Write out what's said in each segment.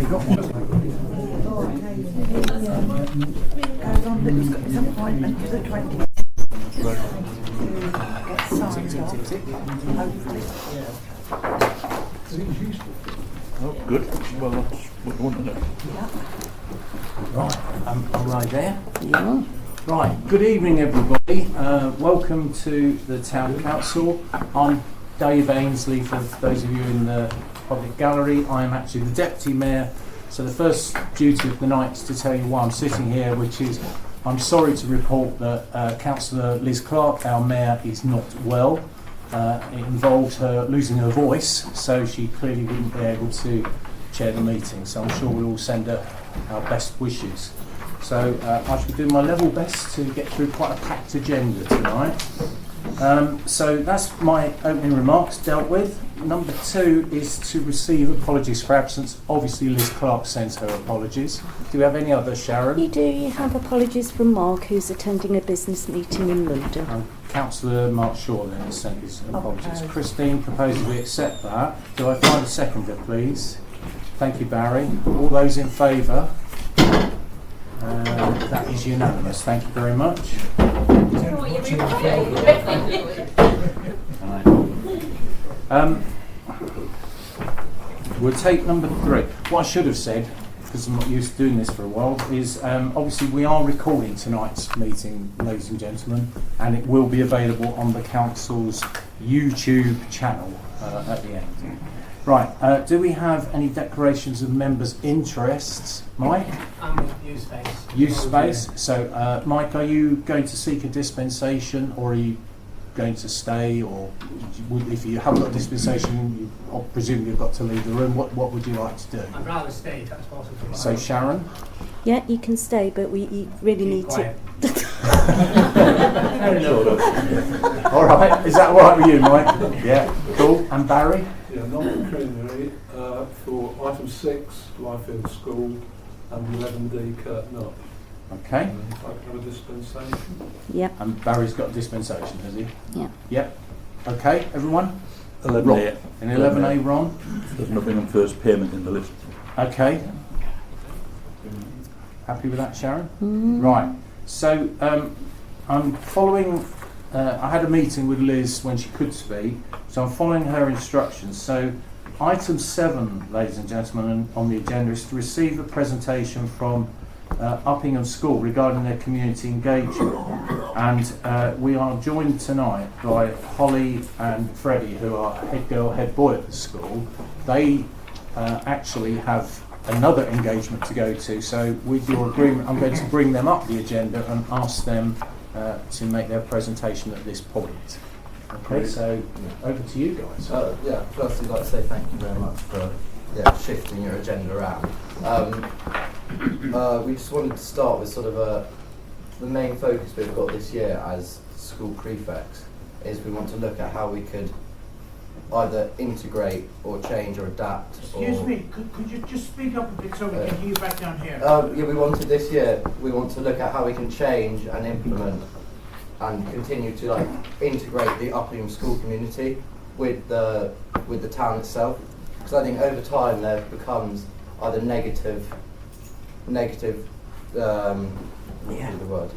You got one? He's got his appointment for the 20th. Get signed off, hopefully. Oh, good. Well, that's what you want to know. Yeah. Right, am I right there? Yeah. Right, good evening everybody. Welcome to the Town Council. I'm Dave Ainsley, for those of you in the public gallery. I am actually the Deputy Mayor, so the first duty of the night is to tell you why I'm sitting here, which is I'm sorry to report that Councillor Liz Clark, our Mayor, is not well. It involved her losing her voice, so she clearly wouldn't be able to chair the meeting, so I'm sure we'll all send her our best wishes. So I shall do my level best to get through quite a packed agenda tonight. So that's my opening remarks dealt with. Number 2 is to receive apologies for absence. Obviously Liz Clark sends her apologies. Do we have any others, Sharon? You do. You have apologies from Mark, who's attending a business meeting in London. Councillor Mark Shaw then has sent his apologies. Christine proposes we accept that. Do I find a seconder, please? Thank you, Barry. All those in favour? That is unanimous. Thank you very much. We'll take number 3. What I should have said, because I'm not used to doing this for a while, is obviously we are recording tonight's meeting, ladies and gentlemen, and it will be available on the Council's YouTube channel at the end. Right, do we have any declarations of members' interests? Mike? Use space. Use space. So, Mike, are you going to seek a dispensation, or are you going to stay, or if you haven't got a dispensation, I presume you've got to leave the room. What would you like to do? I'd rather stay if that's possible. So, Sharon? Yeah, you can stay, but you really need quiet. to. All right, is that all right with you, Mike? Yeah, cool. And Barry? Yeah, non-pecuniary for item 6, Lyfield School, and 11D Curtain Up. Okay. If I can have a dispensation. Yeah. And Barry's got a dispensation, has he? Yeah. Yep. Okay, everyone? 11A. In 11A, Ron? There's nothing on first payment in the list. Okay. Happy with that, Sharon? Right. So I'm following. I had a meeting with Liz when she could speak, so I'm following her instructions. So item 7, ladies and gentlemen, on the agenda is to receive a presentation from Uppingham School regarding their community engagement, and we are joined tonight by Holly and Freddie, who are head girl, head boy at the school. They actually have another engagement to go to, so with your agreement I'm going to bring them up the agenda and ask them to make their presentation at this point. Okay, so over to you guys. Firstly I'd like to say thank you very much for shifting your agenda around. We just wanted to start with sort of the main focus we've got this year as school prefects is we want to look at how we could either integrate or change or adapt. Excuse me, could you just speak up a bit so we can hear you back down here? We want to look at how we can change and implement and continue to integrate the Uppingham school community with the town itself. Because I think over time there becomes either negative, what is the word?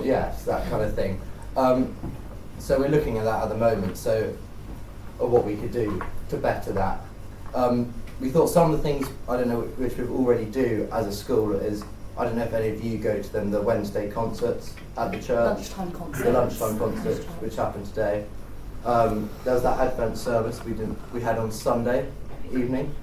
Yes, that kind of thing. So we're looking at that at the moment. Or what we could do to better that. We thought some of the things, I don't know, which we already do as a school is, I don't know if any of you go to them, the Wednesday concerts at the church. Lunchtime concert. The lunchtime concert, which happened today. There was that Advent service we had on Sunday evening.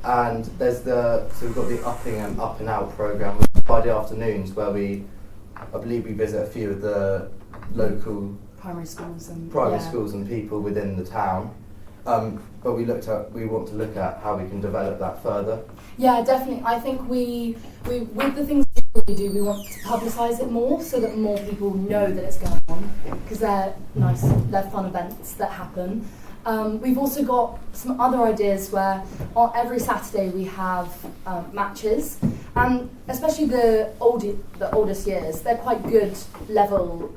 And there's so we've got the Uppingham Up and Out programme Friday afternoons where I believe we visit a few of the local primary schools and schools and people within the town. But we want to look at how we can develop that further. Yeah, definitely. I think we with the things we do, we want to publicise it more so that more people know that it's going on, because they're nice, they're fun events that happen. We've also got some other ideas where every Saturday we have matches, and especially the oldest years, they're quite good level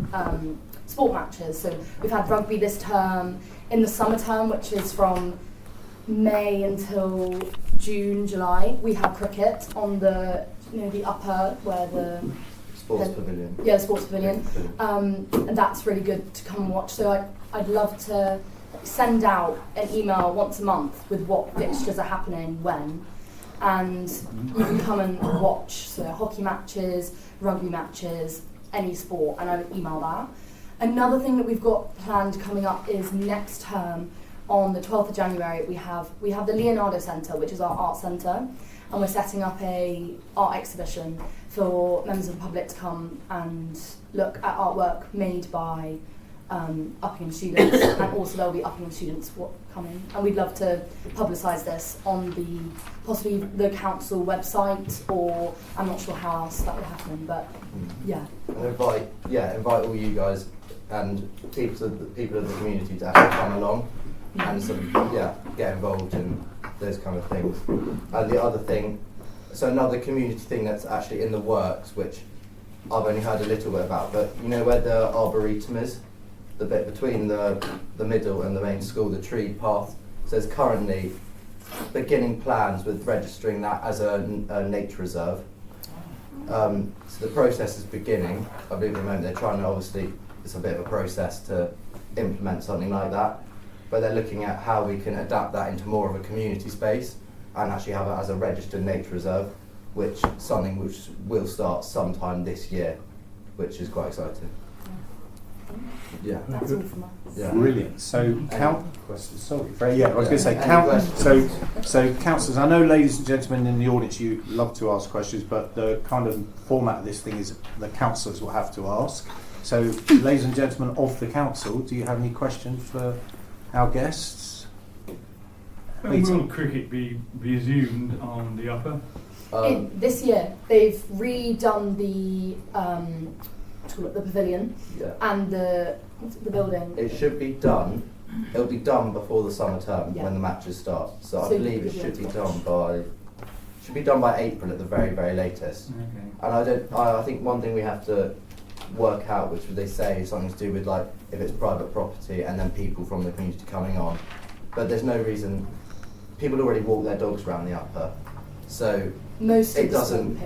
sport matches. So we've had rugby this term, in the summer term, which is from May until June, July, we have cricket on the the upper where the Sports pavilion. Yeah, the sports pavilion. And that's really good to come and watch. So I'd love to send out an email once a month with what fixtures are happening when, and you can come and watch. So hockey matches, rugby matches, any sport, and I'd email that. Another thing that we've got planned coming up is next term on the 12th of January we have the Leonardo Centre, which is our art centre, and we're setting up a art exhibition for members of the public to come and look at artwork made by Uppingham students, and also there'll be Uppingham students coming, and we'd love to publicise this on possibly the council website, or I'm not sure how else that would happen, but yeah. And invite all you guys and people of the community to actually come along and sort of get involved in those kind of things. And the other thing, so another community thing that's actually in the works, which I've only heard a little bit about, but you know where the Arboretum is? The bit between the middle and the main school, the tree path. So there's currently beginning plans with registering that as a nature reserve. So the process is beginning. I believe at the moment they're trying to, obviously, it's a bit of a process to implement something like that, but they're looking at how we can adapt that into more of a community space and actually have it as a registered nature reserve, which will start sometime this year, which is quite exciting. Yeah. That's all from us. Yeah. Brilliant. So, I was going to say, Any so councillors, I know, ladies and gentlemen in the audience, you love to ask questions, but the kind of format of this thing is the councillors will have to ask. So, ladies and gentlemen of the council, do you have any questions for our guests? When will cricket be resumed on the upper? This year, they've redone the pavilion and the building. It should be done. It'll be done before the summer term when the matches start. So I believe it should be done by April at the very, very latest. Okay. And I think one thing we have to work out, which they say is something to do with like if it's private property and then people from the community coming on. But there's no reason. People already walk their dogs around the upper, so most it doesn't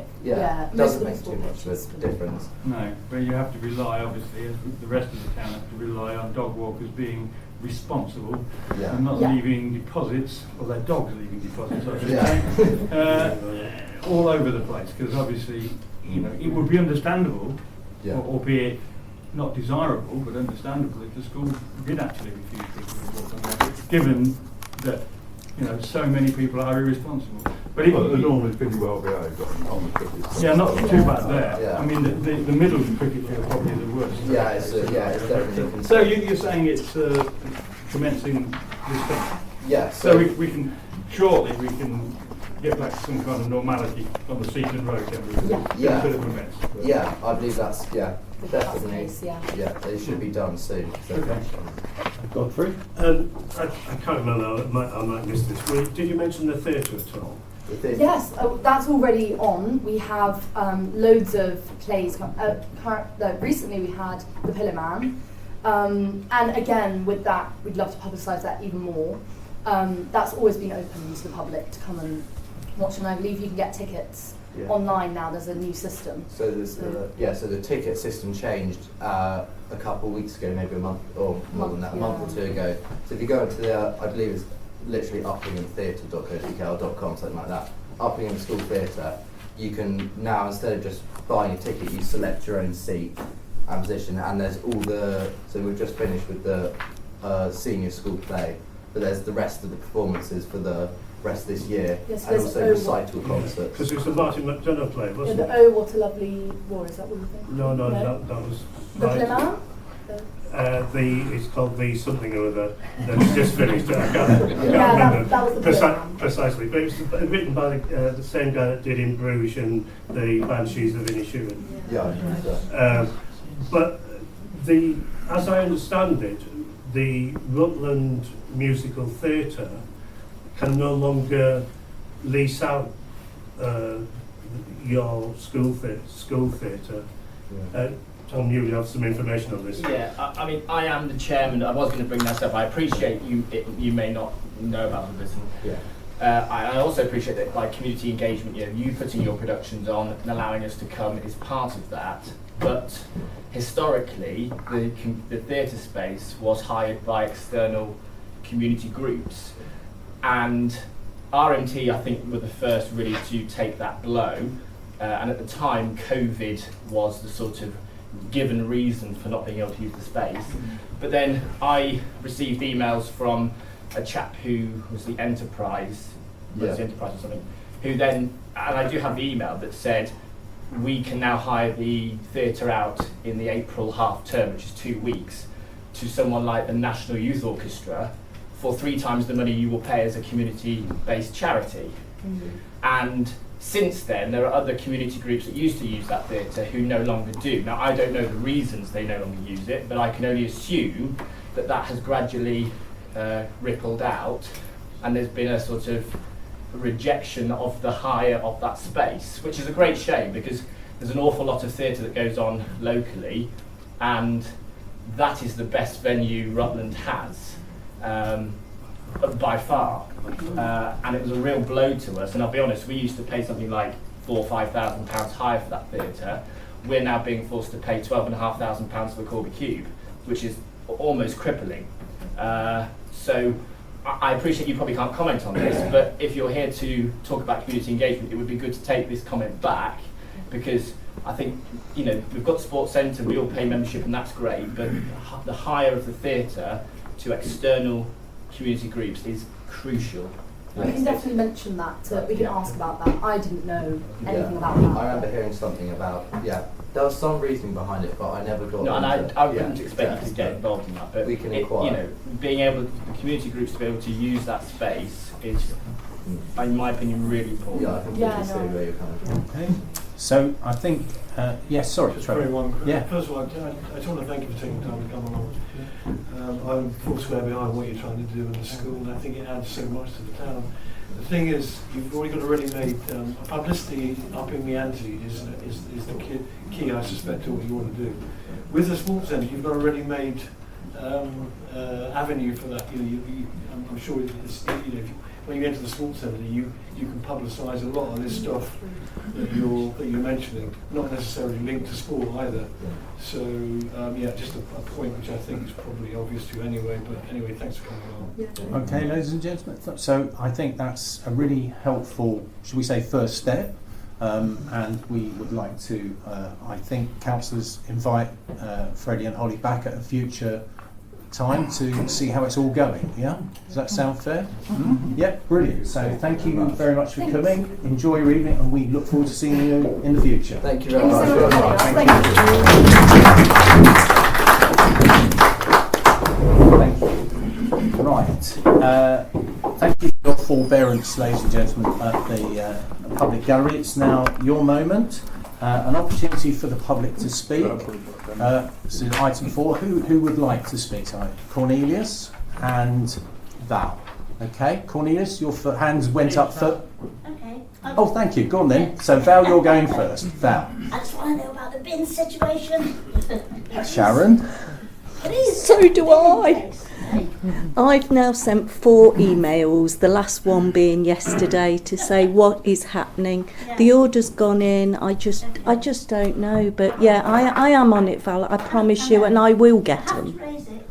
most make too much of a difference. No, but you have to rely, obviously, as the rest of the town have to rely on dog walkers being responsible and not leaving deposits, or their dogs leaving deposits, I should say, all over the place. Because obviously, it would be understandable, albeit not desirable, but understandable if the school did actually refuse people to walk on there, given that so many people are irresponsible. But they're normally pretty well behaved on the cricket. Yeah, not too bad there. Yeah. I mean, the middle of the cricket field probably is the worst. Yeah, it's definitely. So you're saying it's commencing this thing? Yeah. So we can get back to some kind of normality on the Seaton Road, can we? Yeah. A bit of a mess. Yeah, I believe that's definitely. Case, Yeah, it should be done soon. So Godfrey? I can't remember, I might miss this. Did you mention the theatre at all? Yes, that's already on. We have loads of plays. Recently we had The Pillar Man. And again, with that, we'd love to publicise that even more. That's always been open to the public to come and watch, and I believe you can get tickets online now. There's a new system. So the ticket system changed a couple of weeks ago, maybe a month or more than that, a month or two ago. So if you go into I believe it's literally uppinghamtheatre.co.uk.com, something like that, Uppingham School Theatre, you can now, instead of just buying a ticket, you select your own seat and position, and there's so we've just finished with the senior school play, but there's the rest of the performances for the rest of this year, yes, and also recital concerts. Because it was a Martin McDonough play, wasn't it? Oh, what a lovely war, is that what you think? No, that was... The Pillar Man? It's called the something or other. That's just finished. I can't remember that was the Pillar Man. Precisely. But it was written by the same guy that did In Bruges and the Banshees of Inisherin. But as I understand it, the Rutland Musical Theatre can no longer lease out your school theatre. Tom, you have some information on this. Yeah, I mean, I am the chairman. I was going to bring that up. I appreciate you may not know about the business. Yeah. I also appreciate that, like, community engagement, you putting your productions on and allowing us to come is part of that. But historically, the theatre space was hired by external community groups, and RMT, I think, were the first really to take that blow. And at the time, COVID was the sort of given reason for not being able to use the space. But then I received emails from a chap who was the Enterprise, or something, who then, and I do have the email that said, we can now hire the theatre out in the April half term, which is 2 weeks, to someone like the National Youth Orchestra for 3 times the money you will pay as a community-based charity. And since then, there are other community groups that used to use that theatre who no longer do. Now, I don't know the reasons they no longer use it, but I can only assume that that has gradually rippled out, and there's been a sort of rejection of the hire of that space, which is a great shame, because there's an awful lot of theatre that goes on locally, and that is the best venue Rutland has by far. And it was a real blow to us, and I'll be honest, we used to pay something like £4,000 or £5,000 higher for that theatre. We're now being forced to pay £12,500 for the Corby Cube, which is almost crippling. So I appreciate you probably can't comment on this, but if you're here to talk about community engagement, it would be good to take this comment back, because I think, we've got the sports centre, we all pay membership, and that's great, but the hire of the theatre to external community groups is crucial. We can definitely mention that. We can ask about that. I didn't know anything about that. I remember hearing something about, there was some reasoning behind it, but I never got No, and I wouldn't expect you to get involved in that, but we can inquire. Being able, the community groups to be able to use that space is, in my opinion, really important. Yeah, I completely see where you're coming from. Okay. So I think, yes, sorry. Just very one. Yeah. First of all, I just want to thank you for taking the time to come along. I'm full square behind what you're trying to do in the school, and I think it adds so much to the town. The thing is, you've already got a ready-made publicity upping the ante is the key, I suspect, to what you want to do. With the sports centre, you've got a ready-made avenue for that. I'm sure when you enter the sports centre, you can publicise a lot of this stuff that you're mentioning, not necessarily linked to sport either. So just a point which I think is probably obvious to you anyway. But anyway, thanks for coming along. Okay, ladies and gentlemen. So I think that's a really helpful, should we say, first step. And we would like to, I think, councillors invite Freddie and Holly back at a future time to see how it's all going. Yeah, does that sound fair? Yeah, brilliant. So thank you very much for coming. Enjoy your evening, and we look forward to seeing you in the future. Thank you very much. Thank you. Right. Thank you for your forbearance, ladies and gentlemen, at the public gallery. It's now your moment. An opportunity for the public to speak. So item 4, who would like to speak? So Cornelius and Val. Okay, Cornelius, your hands went up first. Okay. Oh, thank you. Go on then. So Val, you're going first. Val. I just want to know about the bin situation. Sharon. Please. So do I. I've now sent 4 emails, the last one being yesterday, to say what is happening. Yeah. The order's gone in. I just don't know, but yeah, I am on it, Val. I promise you, and I will get them.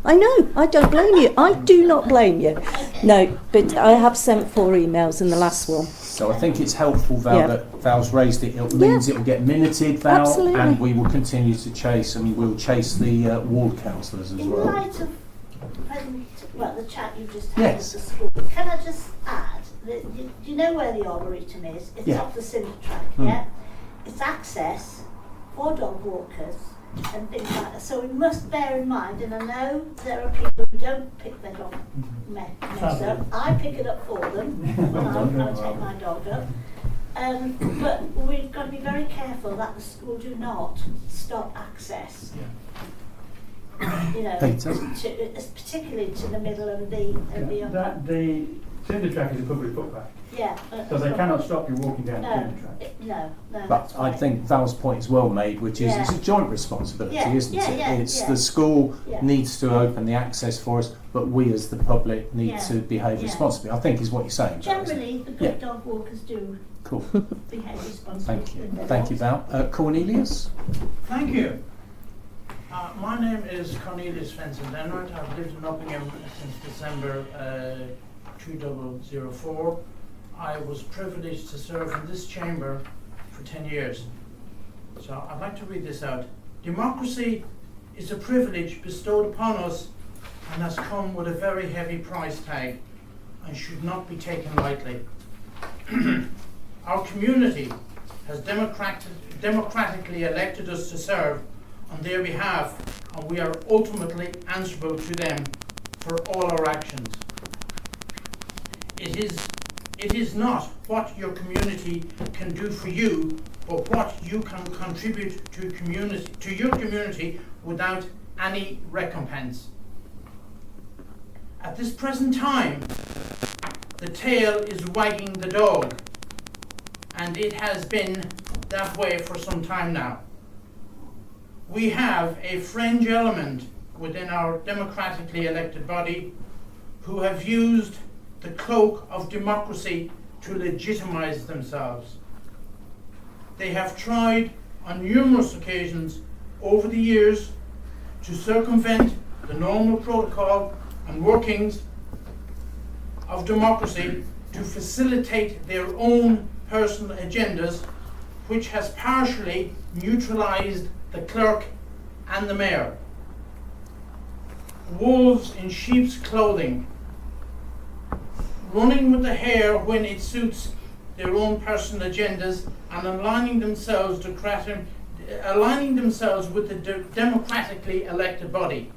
I know. I don't blame you. I do not blame you. No, but I have sent 4 emails in the last one. So I think it's helpful, Val, that Val's raised it. It means it will get minuted, Val, absolutely. And we will continue to chase. I mean, we'll chase the ward councillors as well. In light of the chat you just had Yes. with the school, can I just add that do you know where the Arboretum is? It's off the cinder track, yeah? It's access for dog walkers and things like that. So we must bear in mind, and I know there are people who don't pick their dog mess up. I pick it up for them when I take my dog up. But we've got to be very careful that the school do not stop access. Particularly to the middle of the Cinder track is a public footpath. Yeah. So they cannot stop you walking down the cinder track. No. But that's I fine. think Val's point is well made, which is Yeah. it's a joint responsibility, Yeah, isn't yeah, it? yeah, It's yeah. the school Yeah. needs to open the access for us, but we as the public need Yeah, to behave yeah. responsibly. I think is what you're saying. Val, isn't it? Generally, the good dog walkers do Cool. behave responsibly. Thank you. with their Thank you, dogs. Val. Cornelius? Thank you. My name is Cornelius Fenton-Denwart. I've lived in Uppingham since December 2004. I was privileged to serve in this chamber for 10 years. So I'd like to read this out. Democracy is a privilege bestowed upon us and has come with a very heavy price tag and should not be taken lightly. Our community has democratically elected us to serve on their behalf, and we are ultimately answerable to them for all our actions. It is not what your community can do for you, but what you can contribute to your community without any recompense. At this present time, the tail is wagging the dog, and it has been that way for some time now. We have a fringe element within our democratically elected body who have used the cloak of democracy to legitimize themselves. They have tried on numerous occasions over the years to circumvent the normal protocol and workings of democracy to facilitate their own personal agendas, which has partially neutralized the clerk and the mayor. Wolves in sheep's clothing, running with the hare when it suits their own personal agendas and aligning themselves with the democratically elected body.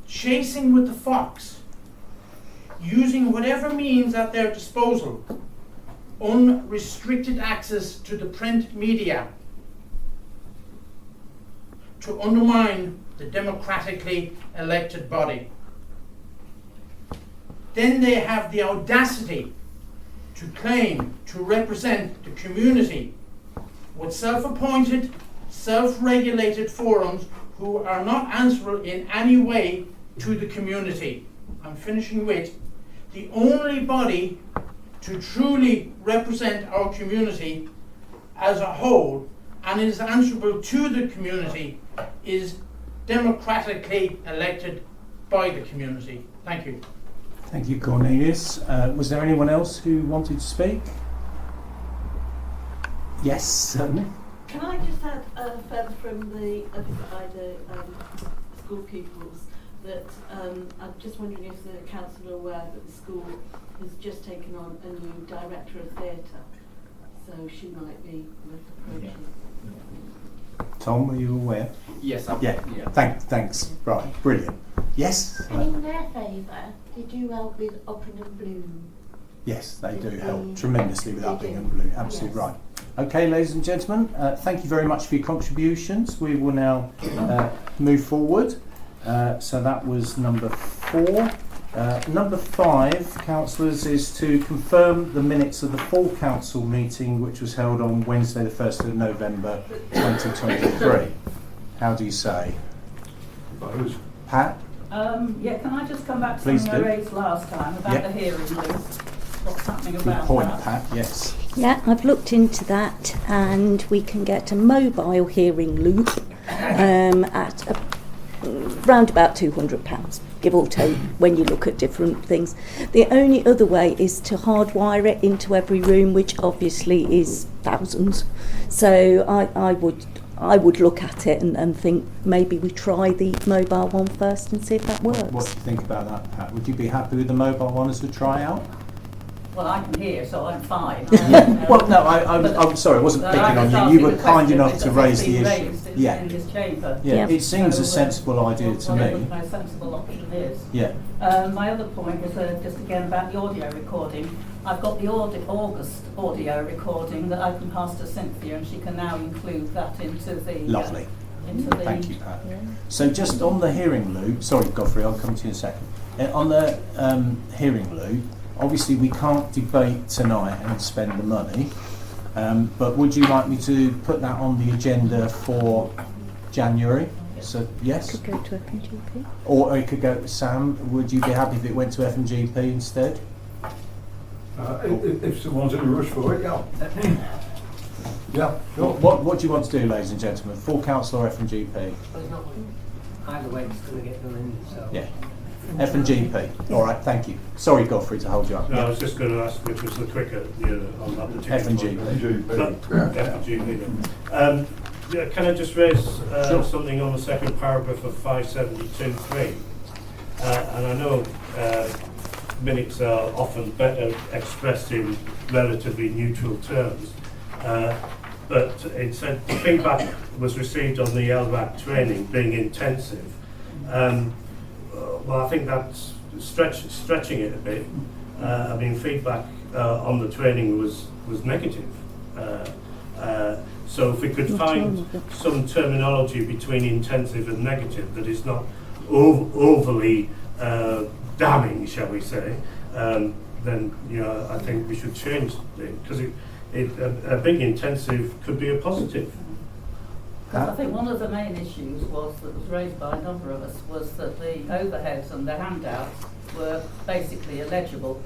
Chasing with the fox, using whatever means at their disposal, unrestricted access to the print media to undermine the democratically elected body. Then they have the audacity to claim to represent the community with self-appointed, self-regulated forums who are not answerable in any way to the community. I'm finishing with the only body to truly represent our community as a whole and is answerable to the community is democratically elected by the community. Thank you. Thank you, Cornelius. Was there anyone else who wanted to speak? Yes, certainly. Can I just add further from the school pupils that I'm just wondering if the council are aware that the school has just taken on a new director of theatre, so she might be worth approaching. Tom, were you aware? Yes, yeah. Thanks. Right, brilliant. Yes? And in their favour, they do help with Uppingham Bloom. Yes, they do help tremendously with Uppingham Blue. Absolutely right. Okay, ladies and gentlemen, thank you very much for your contributions. We will now move forward. So that was number 4. Number 5, councillors, is to confirm the minutes of the full council meeting which was held on Wednesday the 1st of November 2023. How do you say? Pat? Yeah, can I just come back to Please something do. I raised last time about the hearing list? What's happening Good about point, that? Pat, yes. Yeah, I've looked into that, and we can get a mobile hearing loop at round about £200, give or take, when you look at different things. The only other way is to hardwire it into every room, which obviously is thousands. So I would look at it and think maybe we try the mobile one first and see if that works. What do you think about that, Pat? Would you be happy with the mobile one as a tryout? Well, I can hear, so I'm fine. Well, no, I'm sorry, I wasn't picking on you. You were kind enough to raise the issue. In this chamber. Yeah, it seems a sensible idea to whatever me. the most sensible option is. Yeah. My other point is just again about the audio recording. I've got the August audio recording that I can pass to Cynthia, and she can now include that into the. Lovely. Into the. Thank you, Pat. Yeah. So just on the hearing loop, sorry, Godfrey, I'll come to you in a second. On the hearing loop, obviously we can't debate tonight and spend the money, but would you like me to put that on the agenda for January? So yes? Could go to FNGP. Or it could go to Sam. Would you be happy if it went to FNGP instead? If someone's in a rush for it, yeah. Yeah, sure. What do you want to do, ladies and gentlemen? Full council or FNGP? Either way, it's going to get done, so. Yeah. F&GP. All right, thank you. Sorry, Godfrey, to hold you up. No, I was just going to ask which was the quicker on that particular F&GP. F&GP. Yeah, can I just raise something on the second paragraph of 572.3? And I know minutes are often better expressed in relatively neutral terms, but it said the feedback was received on the LRAC training being intensive. Well, I think that's stretching it a bit. I mean, feedback on the training was negative. So if we could find some terminology between intensive and negative that is not overly damning, shall we say, then I think we should change it, because a big intensive could be a positive. I think one of the main issues that was raised by a number of us was that the overheads and the handouts were basically illegible,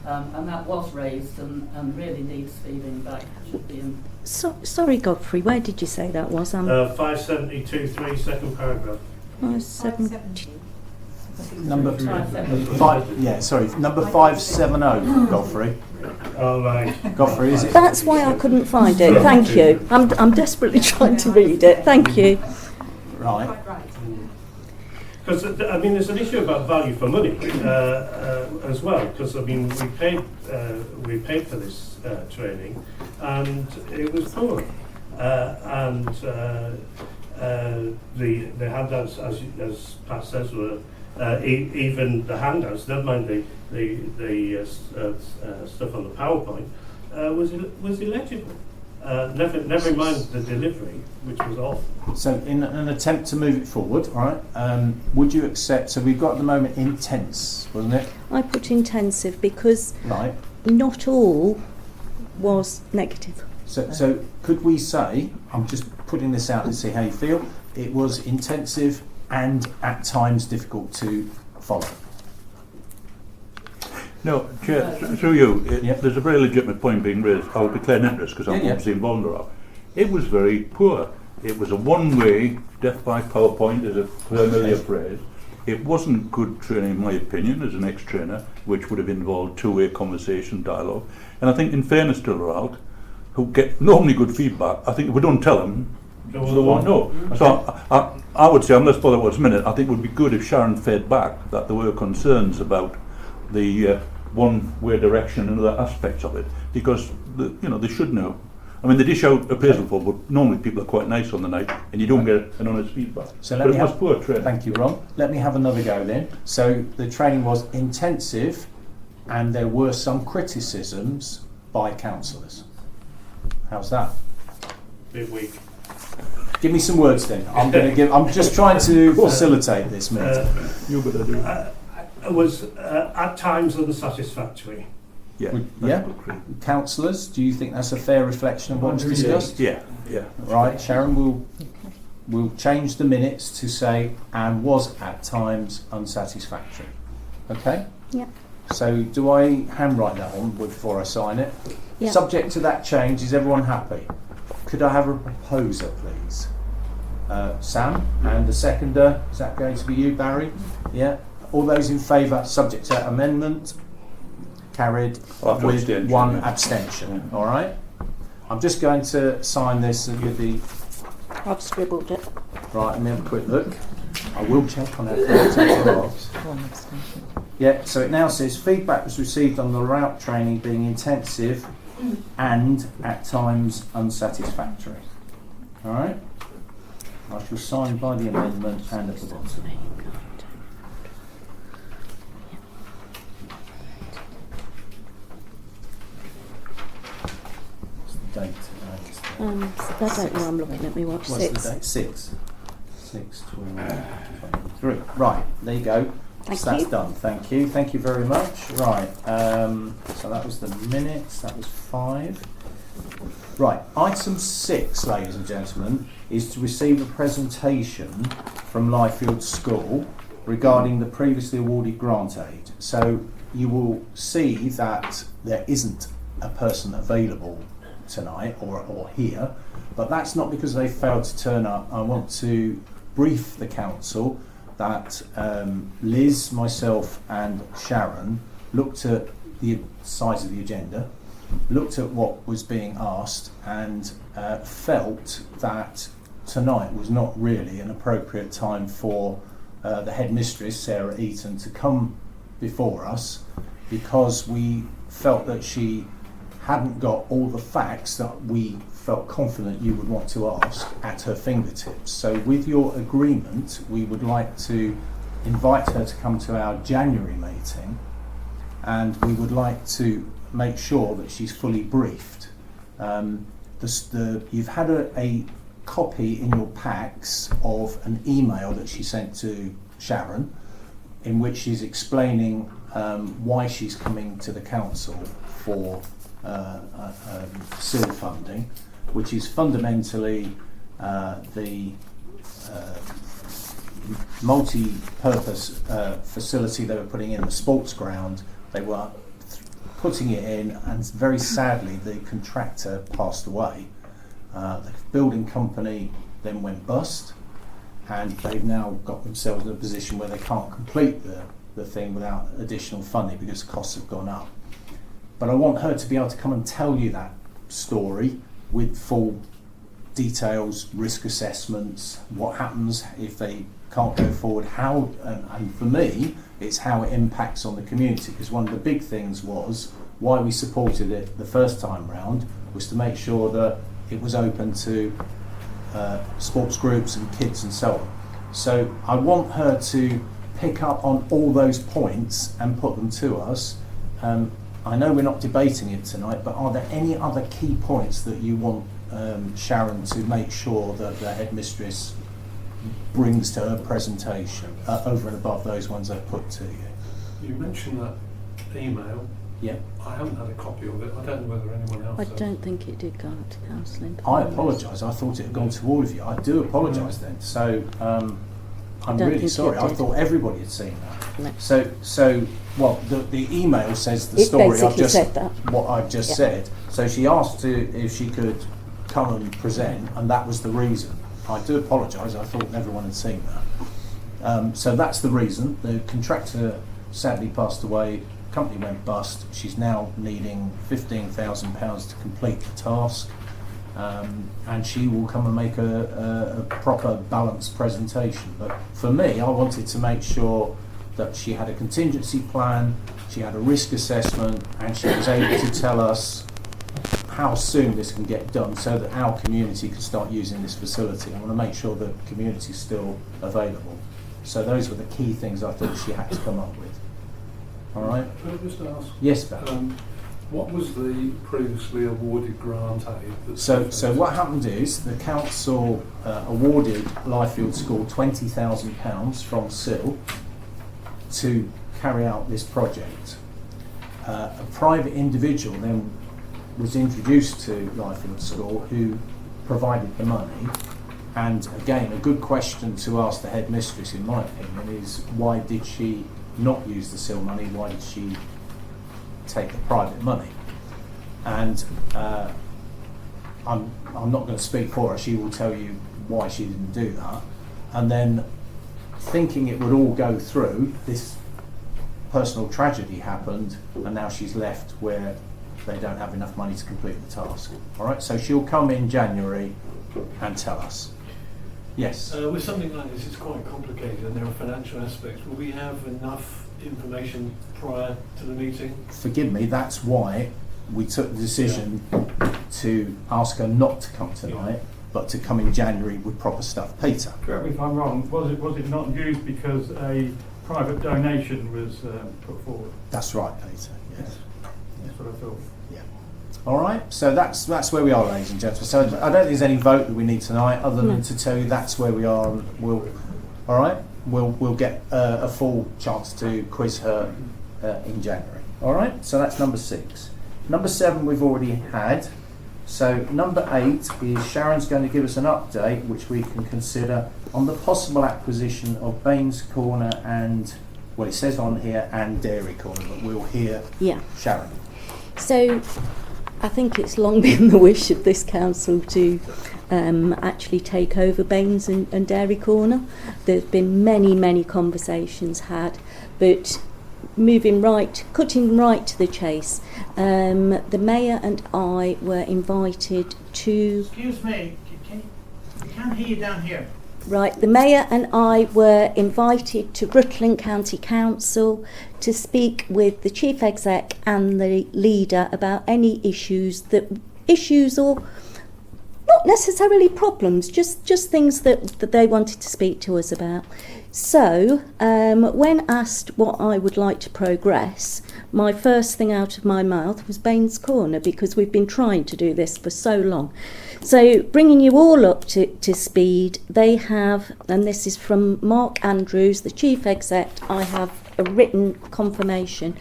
and that was raised and really needs feeding back. Should be in. Sorry, Godfrey, where did you say that was? 572.3, second paragraph. 570. Number 570, Godfrey. All right. Godfrey, is it? That's why I couldn't find it. Thank you. I'm desperately trying to read it. Thank you. Right. Because I mean, there's an issue about value for money as well. Because I mean, we paid for this training, and it was poor. And the handouts, as Pat says, were even the handouts. Never mind the stuff on the PowerPoint was illegible. Never mind the delivery, which was awful. So, in an attempt to move it forward, all right, would you accept? So we've got at the moment intense, wasn't it? I put intensive because right. Not all was negative. So could we say? I'm just putting this out to see how you feel. It was intensive and at times difficult to follow. No, Chair, through you, there's a very legitimate point being raised. I'll declare an interest because I'm obviously involved in it. It was very poor. It was a one-way, death by PowerPoint is a familiar phrase. It wasn't good training, in my opinion, as an ex-trainer, which would have involved two-way conversation, dialogue. And I think, in fairness to Laurent, who get normally good feedback, I think if we don't tell them, they won't know. Okay. So I would say, unless bother what's a minute, I think it would be good if Sharon fed back that there were concerns about the one-way direction and other aspects of it, because they should know. I mean, they dish out appraisal for, but normally people are quite nice on the night, and you don't get an honest feedback. So let me have poor training. Thank you, Ron. Let me have another go then. So the training was intensive, and there were some criticisms by councillors. How's that? Bit weak. Give me some words then. I'm just trying to facilitate this meeting. It was at times unsatisfactory. Yeah. Councillors, do you think that's a fair reflection of what was discussed? Yeah. Right, Sharon, we'll change the minutes to say and was at times unsatisfactory. Okay? Yeah. So do I handwrite that on before I sign it? Yeah. Subject to that change, is everyone happy? Could I have a proposer, please? Sam, and the seconder, is that going to be you, Barry? Yeah. All those in favour, subject to amendment, carried with one abstention. All right. I'm just going to sign this with the. I've scribbled it. Right, let me have a quick look. I will check on it. Yeah. So it now says feedback was received on the route training being intensive and at times unsatisfactory. All right. I shall sign by the amendment and at the bottom. Date. I don't know. I'm looking at me watch. What's 6. the date? 6/12/23. Right, there you go. So that's done. Thank you. Thank you very much. Right. So that was the minutes. That was 5. Right. Item 6, ladies and gentlemen, is to receive a presentation from Lyfield School regarding the previously awarded grant aid. So you will see that there isn't a person available tonight or here, but that's not because they failed to turn up. I want to brief the council that Liz, myself and Sharon looked at the size of the agenda, looked at what was being asked, and felt that tonight was not really an appropriate time for the headmistress, Sarah Eaton, to come before us, because we felt that she hadn't got all the facts that we felt confident you would want to ask at her fingertips. So with your agreement, we would like to invite her to come to our January meeting, and we would like to make sure that she's fully briefed. You've had a copy in your packs of an email that she sent to Sharon, in which she's explaining why she's coming to the council for SIL funding, which is fundamentally the multi-purpose facility they were putting in the sports ground. They were putting it in, and very sadly the contractor passed away. The building company then went bust, and they've now got themselves in a position where they can't complete the thing without additional funding because costs have gone up. But I want her to be able to come and tell you that story with full details, risk assessments, what happens if they can't go forward, how, and for me, it's how it impacts on the community, because one of the big things was why we supported it the first time round was to make sure that it was open to sports groups and kids and so on. So I want her to pick up on all those points and put them to us. I know we're not debating it tonight, but are there any other key points that you want Sharon to make sure that the headmistress brings to her presentation over and above those ones I've put to you? You mentioned that email. Yeah. I haven't had a copy of it. I don't know whether anyone else has. I don't think it did go to counselling. I apologise. I thought it had gone to all of you. I do apologise then. So I'm really sorry. I thought everybody had seen that. No. So well, the email says the story I've just said that. What I've just said. So she asked if she could come and present, and that was the reason. I do apologise. I thought everyone had seen that. So that's the reason. The contractor sadly passed away. Company went bust. She's now needing £15,000 to complete the task, and she will come and make a proper balanced presentation. But for me, I wanted to make sure that she had a contingency plan, she had a risk assessment, and she was able to tell us how soon this can get done so that our community can start using this facility. I want to make sure the community is still available. So those were the key things I thought she had to come up with. All right? Can I just ask? Yes, Ben. What was the previously awarded grant aid? So what happened is the council awarded Lyfield School £20,000 from SIL to carry out this project. A private individual then was introduced to Lyfield School who provided the money. And again, a good question to ask the headmistress, in my opinion, is why did she not use the SIL money? Why did she take the private money? And I'm not going to speak for her. She will tell you why she didn't do that. And then, thinking it would all go through, this personal tragedy happened, and now she's left where they don't have enough money to complete the task. All right, so she'll come in January and tell us. Yes. With something like this, it's quite complicated, and there are financial aspects. Will we have enough information prior to the meeting? Forgive me, that's why we took the decision to ask her not to come tonight, but to come in January with proper stuff. Peter? Correct me if I'm wrong, was it not used because a private donation was put forward? That's right, Peter, yes. That's what I thought. Yeah. All right, so that's where we are, ladies and gentlemen. So I don't think there's any vote that we need tonight other than to tell you that's where we are. And we'll, all right? we'll get a full chance to quiz her in January. All right, so that's number 6. Number 7 we've already had. So number 8 is Sharon's going to give us an update, which we can consider, on the possible acquisition of Baines Corner and, well, it says on here, and Dairy Corner, but we'll hear Sharon. So I think it's long been the wish of this council to actually take over Baines and Dairy Corner. There's been many conversations had, but cutting right to the chase, the Mayor and I were invited to... Excuse me, we can't hear you down here. Right, the Mayor and I were invited to Rutland County Council to speak with the Chief Exec and the leader about any issues or not necessarily problems, just things that they wanted to speak to us about. So, when asked what I would like to progress, my first thing out of my mouth was Baines Corner, because we've been trying to do this for so long. So, bringing you all up to speed, they have, and this is from Mark Andrews, the Chief Exec, I have a written confirmation,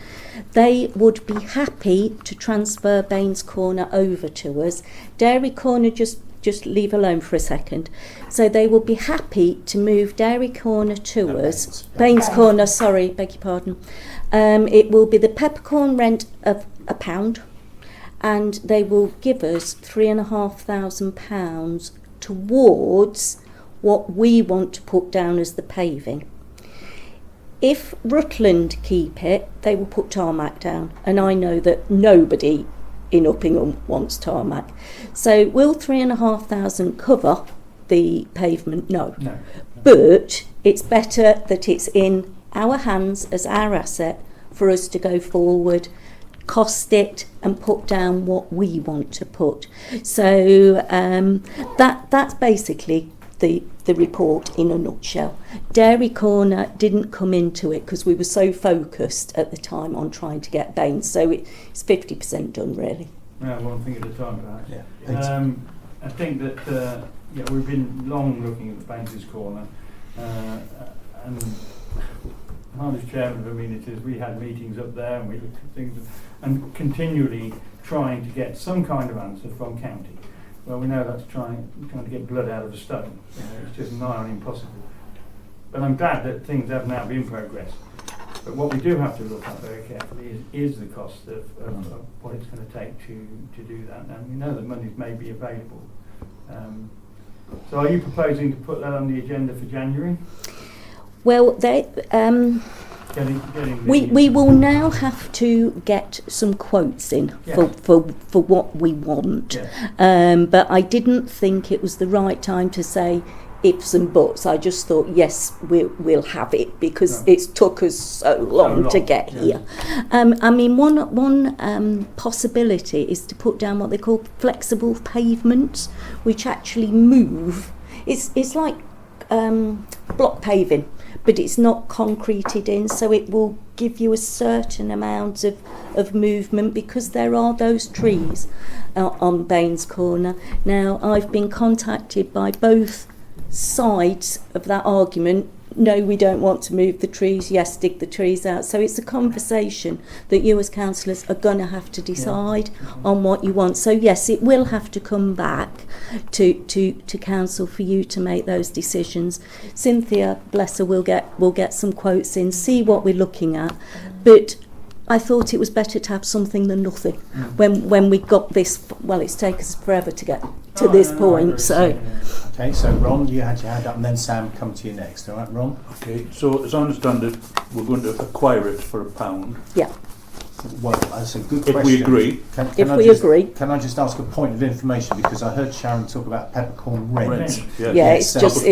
they would be happy to transfer Baines Corner over to us. Dairy Corner, just leave alone for a second. So they will be happy to move Dairy Corner to us. Baines Corner, sorry, beg your pardon. It will be the peppercorn rent of £1, and they will give us £3,500 towards what we want to put down as the paving. If Rutland keep it, they will put tarmac down, and I know that nobody in Uppingham wants tarmac. So will £3,500 cover the pavement? No. But it's better that it's in our hands as our asset for us to go forward, cost it, and put down what we want to put. So that's basically the report in a nutshell. Dairy Corner didn't come into it because we were so focused at the time on trying to get Baines, so it's 50% done really. Yeah, one thing at a time, perhaps. Yeah. I think that we've been long looking at the Baines Corner, and I was chairman of Amenities. We had meetings up there, and we looked at things, and continually trying to get some kind of answer from county. Well, we know that's trying to get blood out of a stone. It's just nigh on impossible. But I'm glad that things have now been progressed. But what we do have to look at very carefully is the cost of what it's going to take to do that. And we know that monies may be available. So are you proposing to put that on the agenda for January? Well, we will now have to get some quotes in for what we want. But I didn't think it was the right time to say ifs and buts. I just thought, yes, we'll have it, because it's took us so long to get here. I mean, one possibility is to put down what they call flexible pavements, which actually move. It's like block paving, but it's not concreted in, so it will give you a certain amount of movement, because there are those trees on Baines Corner. Now, I've been contacted by both sides of that argument. No, we don't want to move the trees. Yes, dig the trees out. So it's a conversation that you as councillors are going to have to decide on what you want. So yes, it will have to come back to council for you to make those decisions. Cynthia, bless her, will get some quotes in, see what we're looking at. But I thought it was better to have something than nothing. When we got this, well, it's taken us forever to get to this point. So. Okay, so Ron, you had your hand up, and then Sam, come to you next. All right, Ron? Okay, so as I understand it, we're going to acquire it for £1. Yeah. Well, that's a good question. If we agree. Agree. Can I just ask a point of information, because I heard Sharon talk about peppercorn rent. It's just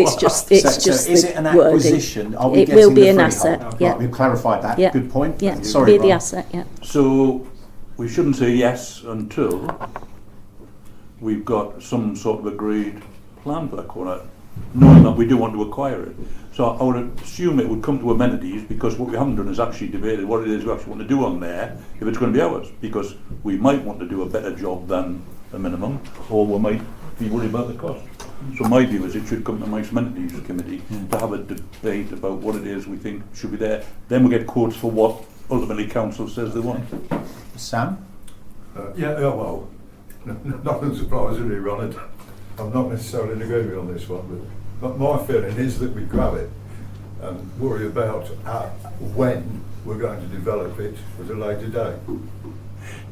is it an acquisition? Are we it will be an asset. Right, we've clarified that. Yeah. Good point. Yeah. Sorry, be Ron. the asset. Yeah. So we shouldn't say yes until we've got some sort of agreed plan for that corner, knowing that we do want to acquire it. So I would assume it would come to amenities, because what we haven't done is actually debated what it is we actually want to do on there, if it's going to be ours, because we might want to do a better job than a minimum, or we might be worried about the cost. So my view is it should come to my Mental Use Committee to have a debate about what it is we think should be there. Then we get quotes for what ultimately council says they want. Sam? Well, nothing surprisingly, Ron. I'm not necessarily in agreement on this one, but my feeling is that we grab it and worry about when we're going to develop it at a later date.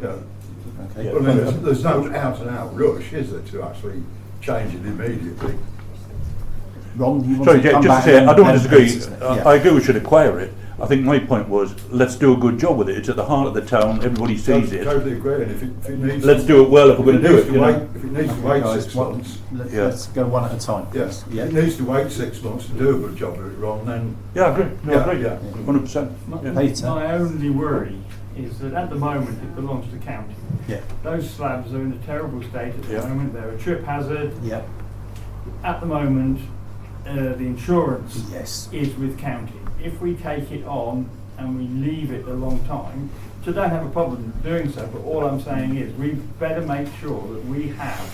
Okay. I mean, there's no out-and-out rush, is there, to actually change it immediately? Ron, you want Sorry, to come just back to say, and- I don't and- disagree. yeah. I agree we should acquire it. I think my point was, let's do a good job with it. It's at the heart of the town. Everybody sees it. Totally agree. And if it needs, let's do it well if we're going to do it. If it needs to wait Guys, 6 months, let's go one at a time. yes. Yeah. If it needs to wait 6 months to do a good job of it, Ron, then Yeah, I agree. No, I agree. yeah. 100%. Yeah. Peter? My only worry is that at the moment it belongs to county. Yeah. Those slabs are in a terrible state at the Yeah. moment. They're a trip hazard. Yeah. At the moment, the insurance Yes. is with county. If we take it on and we leave it a long time, so I don't have a problem doing so, but all I'm saying is we better make sure that we have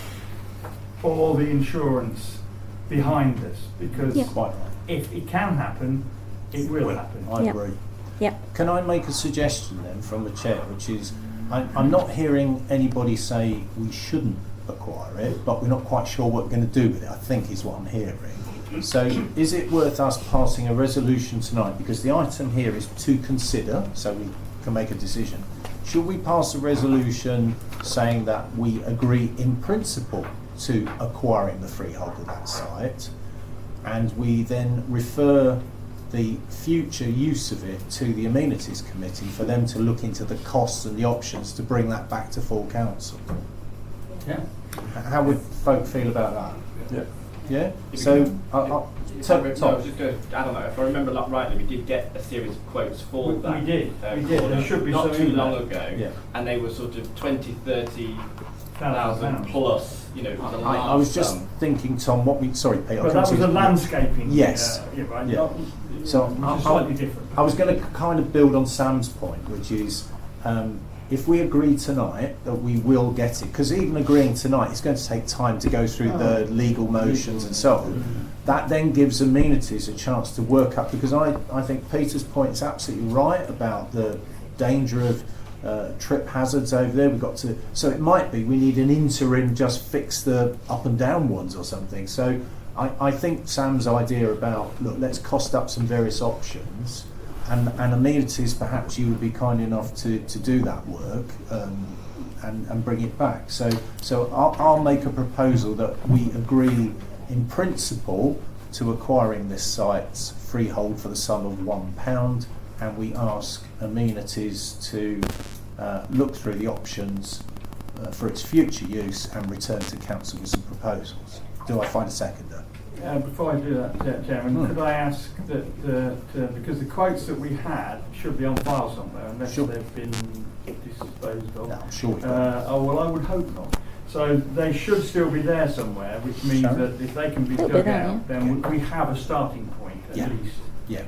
all the insurance behind us, because Quite right. if it can happen, it will happen. I agree. Yeah. Can I make a suggestion then from the chair, which is, I'm not hearing anybody say we shouldn't acquire it, but we're not quite sure what we're going to do with it, I think is what I'm hearing. So is it worth us passing a resolution tonight? Because the item here is to consider, so we can make a decision. Should we pass a resolution saying that we agree in principle to acquiring the freehold of that site, and we then refer the future use of it to the amenities committee for them to look into the costs and the options to bring that back to full council? Yeah. How would folk feel about that? Yeah. Yeah? So, I was just going to add on that. If I remember rightly, we did get a series of quotes for that. We did. There should be not some too in long there. ago, Yeah. and they were sort of 20, 30,000 £1,000. plus. You know, the large I was just sum. thinking, Tom, sorry, Peter. But that was a landscaping. Yes. Right. Yeah. Not, So which is slightly different. I was going to kind of build on Sam's point, which is if we agree tonight that we will get it, because even agreeing tonight is going to take time to go through the legal motions and so on, that then gives amenities a chance to work up, because I think Peter's point is absolutely right about the danger of trip hazards over there. We've got to, so it might be we need an interim, just fix the up and down ones or something. So I think Sam's idea about, look, let's cost up some various options, and amenities, perhaps you would be kind enough to do that work and bring it back. So I'll make a proposal that we agree in principle to acquiring this site's freehold for the sum of £1, and we ask amenities to look through the options for its future use and return to council with some proposals. Do I find a seconder? Before I do that, Chairman, could I ask that, because the quotes that we had should be on file somewhere, unless they've been disposed of. No, I'm sure we well, I would hope not. So they should still be there somewhere, which means Sharon? that if they can be They'll be dug there, out, then we have a starting point at least. Yeah.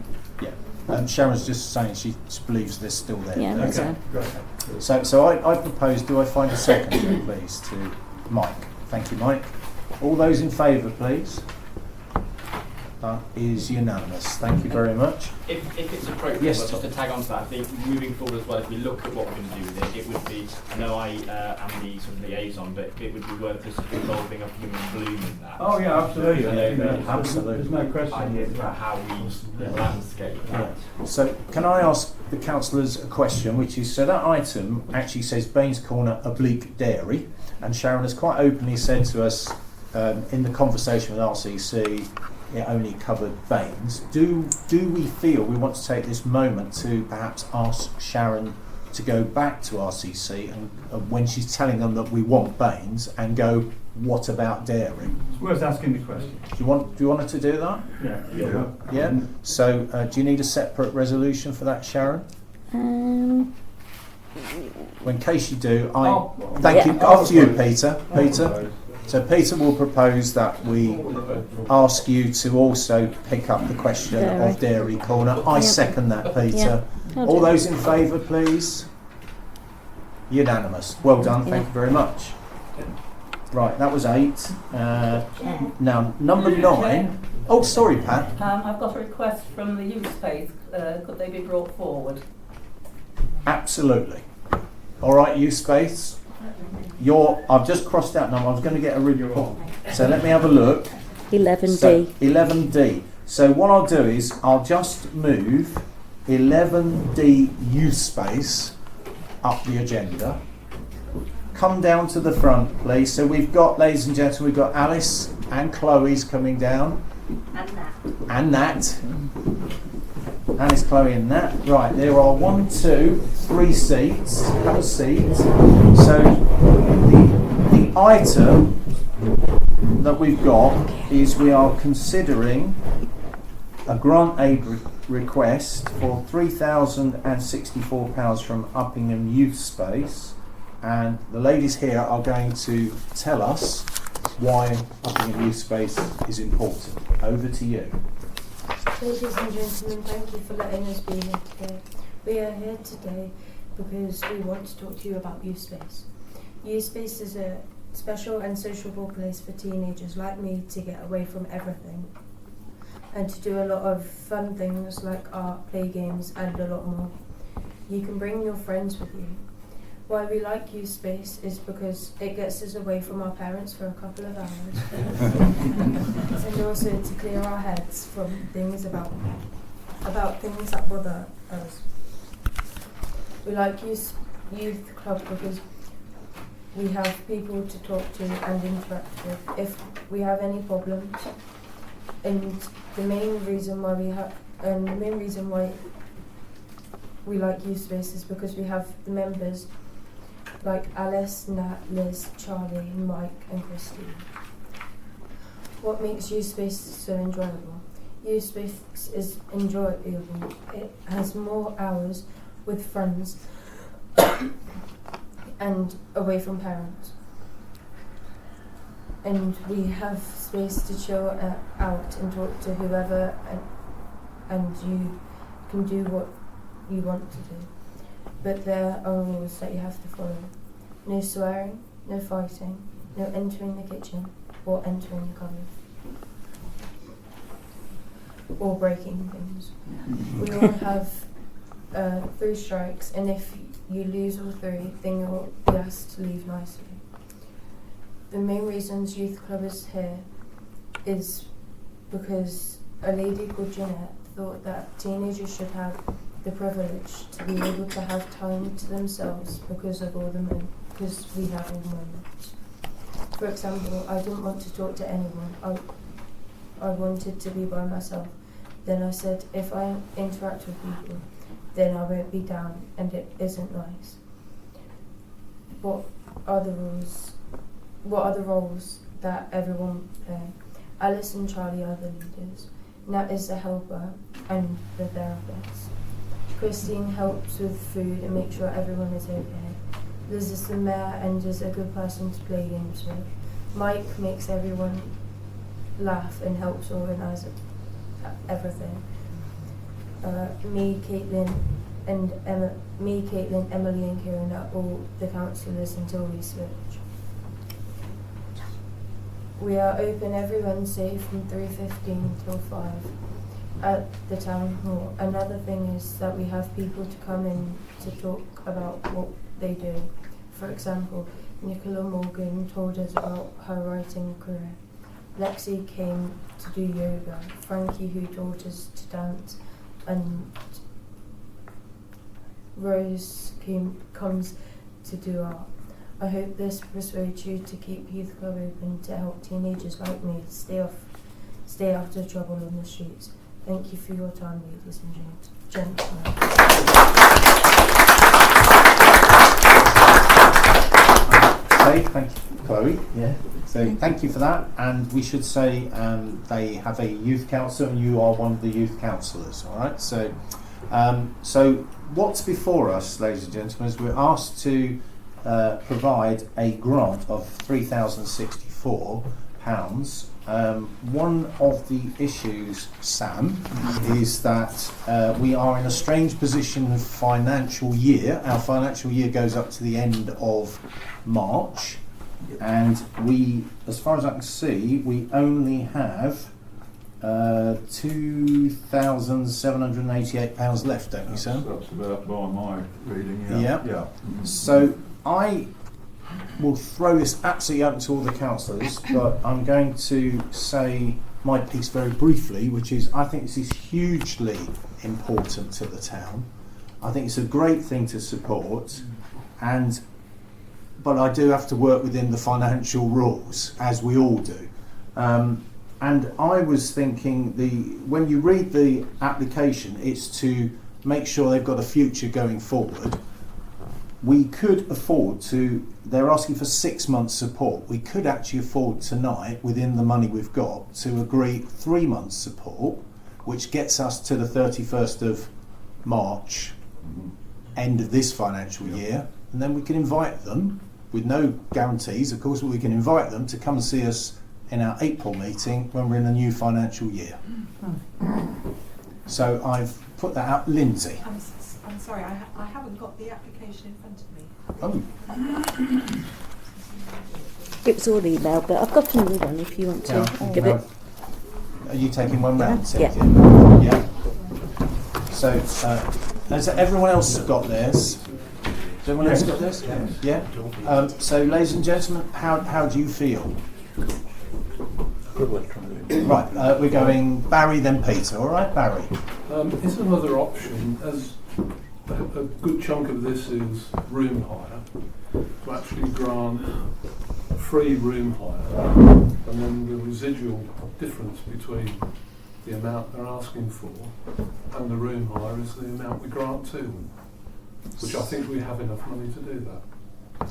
Sharon's just saying she believes they're still there. Yeah, that's Okay. So I propose, do I find a seconder, please, to Mike? Thank you, Mike. All those in favour, please. That is unanimous. Thank you very much. If it's appropriate, Yes, just Tom. to tag on to that, I think moving forward as well, if we look at what we're going to do with it, it would be, I know I am the sort of liaison, but it would be worth us involving Uppingham and Bloom in that. Oh yeah, absolutely. Absolutely. There's no question. Ideas about how we landscape that. So can I ask the councillors a question, which is, so that item actually says Baines Corner Oblique Dairy, and Sharon has quite openly said to us in the conversation with RCC, it only covered Baines. Do we feel we want to take this moment to perhaps ask Sharon to go back to RCC and when she's telling them that we want Baines, and go, what about dairy? It's worth asking the question. Do you want her to do that? Yeah. Yeah. So do you need a separate resolution for that, Sharon? Well, in case you do, thank you. After you, Peter. So Peter will propose that we ask you to also pick up the question of Dairy Corner. I second that, Peter. All those in favour, please? Unanimous. Well done. Thank you very much. Right, that was 8. Now, number 9. Oh, sorry, Pat. I've got a request from the youth space. Could they be brought forward? Absolutely. All right, youth space. I've just crossed out number. I was going to get a report. So let me have a look. 11D. So, 11D. So what I'll do is I'll just move 11D youth space up the agenda. Come down to the front, please. So we've got, ladies and gentlemen, we've got Alice and Chloe's coming down. And Nat. Alice, Chloe and Nat. Right, there are 1, 2, 3 seats. Have a seat. So the item that we've got is we are considering a grant aid request for £3,064 from Uppingham Youth Space, and the ladies here are going to tell us why Uppingham Youth Space is important. Over to you. Ladies and gentlemen, thank you for letting us be here today. We are here today because we want to talk to you about Youth Space. Youth Space is a special and sociable place for teenagers like me to get away from everything and to do a lot of fun things like art, play games and a lot more. You can bring your friends with you. Why we like Youth Space is because it gets us away from our parents for a couple of hours and also to clear our heads from things about things that bother us. We like Youth Club because we have people to talk to and interact with if we have any problems. And the main reason why we like Youth Space is because we have the members like Alice, Nat, Liz, Charlie, Mike and Christine. What makes Youth Space so enjoyable? Youth Space is enjoyable. It has more hours with friends and away from parents. And we have space to chill out and talk to whoever and you can do what you want to do. But there are rules that you have to follow. No swearing, no fighting, no entering the kitchen or entering the cupboard. Or breaking things. We all have 3 strikes, and if you lose all 3, then you're asked to leave nicely. The main reasons Youth Club is here is because a lady called Jeanette thought that teenagers should have the privilege to be able to have time to themselves because we have all the moments. For example, I didn't want to talk to anyone. I wanted to be by myself. Then I said, if I interact with people, then I won't be down, and it isn't nice. What are the roles that everyone play? Alice and Charlie are the leaders. Nat is the helper and the therapist. Christine helps with food and makes sure everyone is okay. Liz is the mayor and is a good person to play games with. Mike makes everyone laugh and helps organise everything. Me, Caitlin, Emily and Kieran are all the councillors until we switch. We are open every Wednesday from 3:15 till 5 at the town hall. Another thing is that we have people to come in to talk about what they do. For example, Nicola Morgan told us about her writing career. Lexi came to do yoga. Frankie, who taught us to dance, and Rose comes to do art. I hope this persuades you to keep Youth Club open to help teenagers like me stay out of trouble on the streets. Thank you for your time, ladies and gentlemen. Okay, thank you, Chloe. Yeah. So thank you for that. And we should say they have a youth council, and you are one of the youth councillors. All right. So, so what's before us, ladies and gentlemen, is we're asked to provide a grant of £3,064. One of the issues, Sam, is that we are in a strange position of financial year. Our financial year goes up to the end of March, And we, as far as I can see, we only have £2,788 left, don't we, Sam? That's about by my reading, Yeah. So I will throw this absolutely open to all the councillors, but I'm going to say my piece very briefly, which is I think this is hugely important to the town. I think it's a great thing to support, but I do have to work within the financial rules, as we all do. And I was thinking, when you read the application, it's to make sure they've got a future going forward. We could afford to, they're asking for 6 months support. We could actually afford tonight, within the money we've got, to agree 3 months support, which gets us to the 31st of March, end of this financial year, and then we can invite them, with no guarantees, of course, but we can invite them to come and see us in our April meeting when we're in the new financial year. So I've put that out. Lindsay. I'm sorry, I haven't got the application in front of me. Oh. It was all emailed, but I've got another one if you want to give it. Are you taking one round, Cynthia? Yeah. So, has everyone else got theirs? Has everyone else got theirs? Yeah. So, ladies and gentlemen, how do you feel? Right, we're going Barry, then Peter. All right, Barry. It's another option, as a good chunk of this is room hire, to actually grant free room hire, and then the residual difference between the amount they're asking for and the room hire is the amount we grant to them, which I think we have enough money to do that.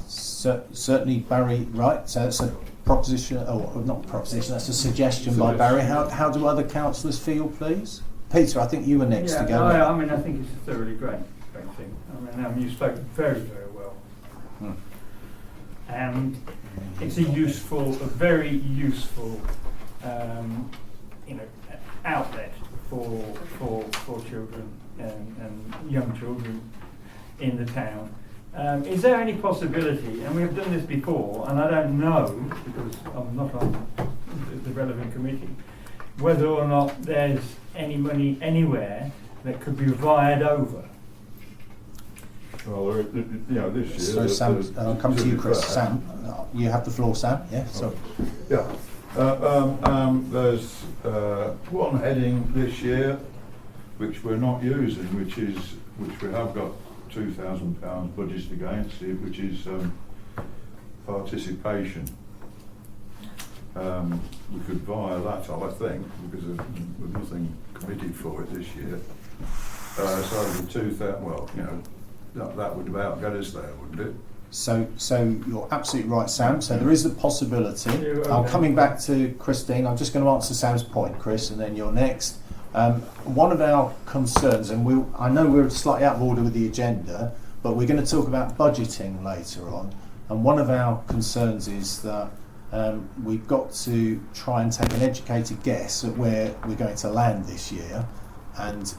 Certainly, Barry, right, so it's a proposition, not proposition, that's a suggestion by Barry. How do other councillors feel, please? Peter, I think you were next to go. I mean, I think it's a thoroughly great thing. I mean, you spoke very, very well. And it's a very useful, outlet for children and young children in the town. Is there any possibility, and we have done this before, and I don't know, because I'm not on the relevant committee, whether or not there's any money anywhere that could be wired over? Well, this year... So Sam, I'll come to you, Chris. Sam, you have the floor, Sam. Yeah, sorry. Yeah. There's one heading this year which we're not using, which we have got £2,000 budgeted against it, which is participation. We could via that, I think, because there's nothing committed for it this year. So the 2,000, well, that would about get us there, wouldn't it? So you're absolutely right, Sam. So there is a possibility. I'm coming back to Christine. I'm just going to answer Sam's point, Chris, and then you're next. One of our concerns, and I know we're slightly out of order with the agenda, but we're going to talk about budgeting later on. And one of our concerns is that we've got to try and take an educated guess at where we're going to land this year. And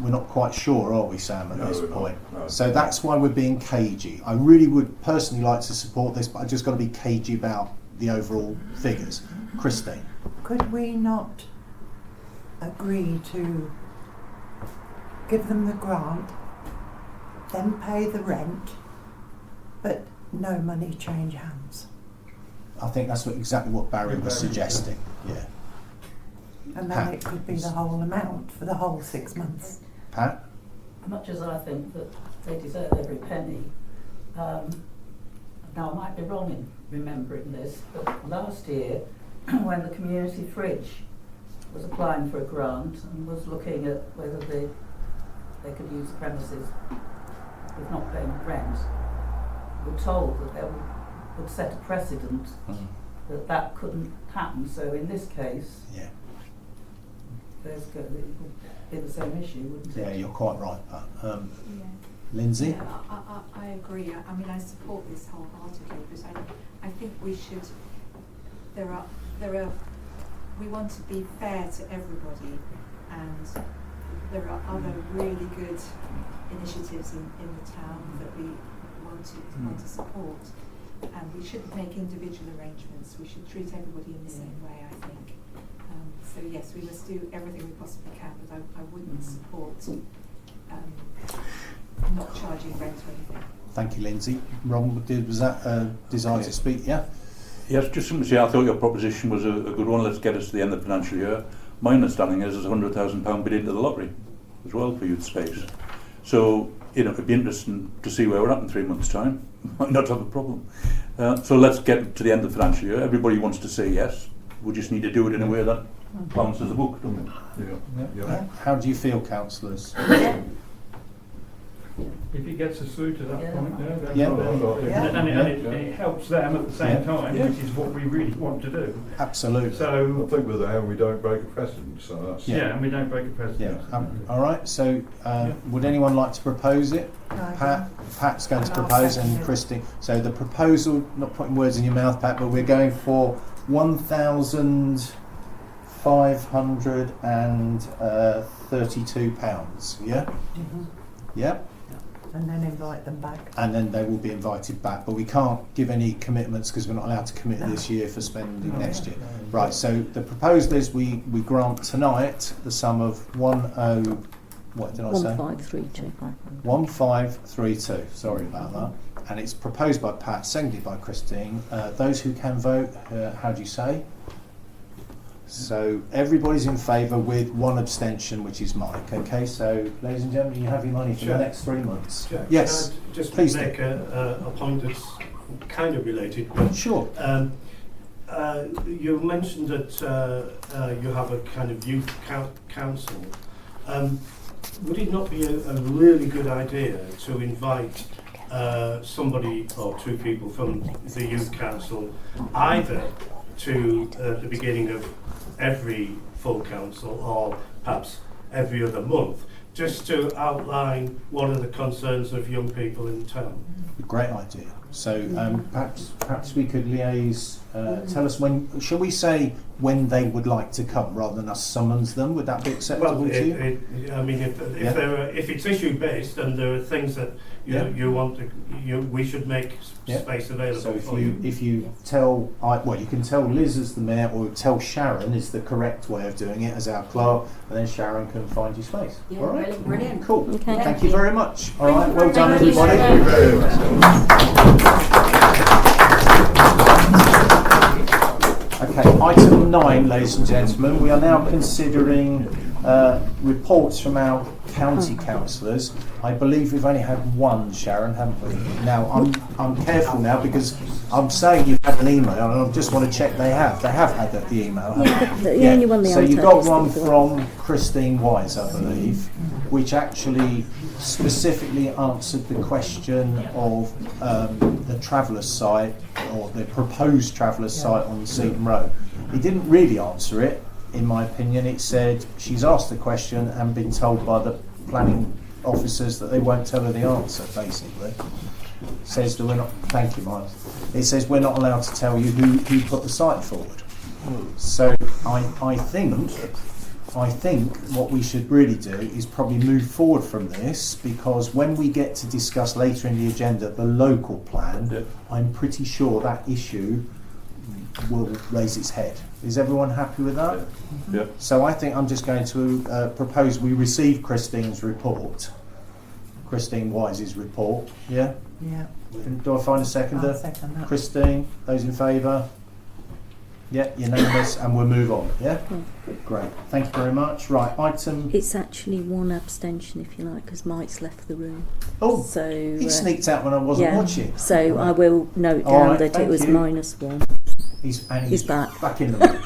we're not quite sure, are we, Sam, at this point? No. So that's why we're being cagey. I really would personally like to support this, but I've just got to be cagey about the overall figures. Christine. Could we not agree to give them the grant, then pay the rent, but no money change hands? I think that's exactly what Barry was suggesting. Yeah. And then it could be the whole amount for the whole 6 months. Pat? Much as I think that they deserve every penny, now I might be wrong in remembering this, but last year when the community fridge was applying for a grant and was looking at whether they could use the premises with not paying rent, we were told that they would set a precedent that couldn't happen. So in this case, it would be the same issue, wouldn't it? Yeah, you're quite right, Pat. Lindsay? Yeah, I agree. I mean, I support this wholeheartedly, but I think we should. We want to be fair to everybody, and there are other really good initiatives in the town that we want to support. and we shouldn't make individual arrangements. We should treat everybody in the same way, I think. So yes, we must do everything we possibly can, but I wouldn't support not charging rent or anything. Thank you, Lindsay. Ron, was that a desire to speak? Yeah? Yes, just simply say I thought your proposition was a good one. Let's get us to the end of the financial year. My understanding is there's £100,000 bid into the lottery as well for youth space. So, it'd be interesting to see where we're at in 3 months' time. Might not have a problem. So let's get to the end of the financial year. Everybody wants to say yes. We just need to do it in a way that balances the book, don't we? Yeah. How do you feel, councillors? If it gets us through to that point, Yeah. it helps them at the same time, which is what we really want to do. Absolutely. So I think we're there and we don't break a precedent, so that's... and we don't break a precedent. All right, so would anyone like to propose it? Pat's going to propose, and Christine. So the proposal, not putting words in your mouth, Pat, but we're going for £1,532, yeah? Mm-hmm. Yeah? And then invite them back. And then they will be invited back, but we can't give any commitments because we're not allowed to commit this year for spending next year. Right, so the proposal is we grant tonight the sum of 1532. 1532, sorry about that. And it's proposed by Pat, seconded by Christine. Those who can vote, how do you say? So everybody's in favour with one abstention, which is Mike. Okay, so ladies and gentlemen, you have your money for the next 3 months. Yes, can I just please make a point that's kind of related. But, sure. You mentioned that you have a kind of youth council. Would it not be a really good idea to invite somebody or two people from the youth council either to the beginning of every full council or perhaps every other month, just to outline what are the concerns of young people in town? Great idea. So perhaps we could liaise. Tell us when. Shall we say when they would like to come, rather than us summons them? Would that be acceptable to you? I mean, if it's issue based and there are things that you want to, we should make space available. So for if you tell, you can tell Liz as the mayor, or tell Sharon is the correct way of doing it as our clerk, and then Sharon can find you space. Yeah, all right, brilliant. Cool. Okay. Thank you very much. All right, well done, Thank you. everybody. Thank you very much. Okay, item 9, ladies and gentlemen. We are now considering reports from our county councillors. I believe we've only had one, Sharon, haven't we? Now, I'm careful now because I'm saying you've had an email, and I just want to check they have. They have had the email. The only one So you've got one from Christine Wise, I believe, which actually specifically answered the question of the Travellers site, or the proposed Travellers site on Seaton Road. It didn't really answer it, in my opinion. It said she's asked the question and been told by the planning officers that they won't tell her the answer, basically. Says that we're not, thank you, Miles. It says we're not allowed to tell you who put the site forward. So I think what we should really do is probably move forward from this, because when we get to discuss later in the agenda the local plan, I'm pretty sure that issue will raise its head. Is everyone happy with that? Yeah. So I think I'm just going to propose we receive Christine's report, Christine Wise's report. Yeah? Yeah. Do I find a seconder? I'll second that. Christine, those in favour? Yeah, unanimous, and we'll move on. Yeah? Great. Thank you very much. Right, item... It's actually one abstention, if you like, because Mike's left the room. Oh, so he sneaked out when I wasn't watching. So I will note down that it was -1. He's back. Back in the room.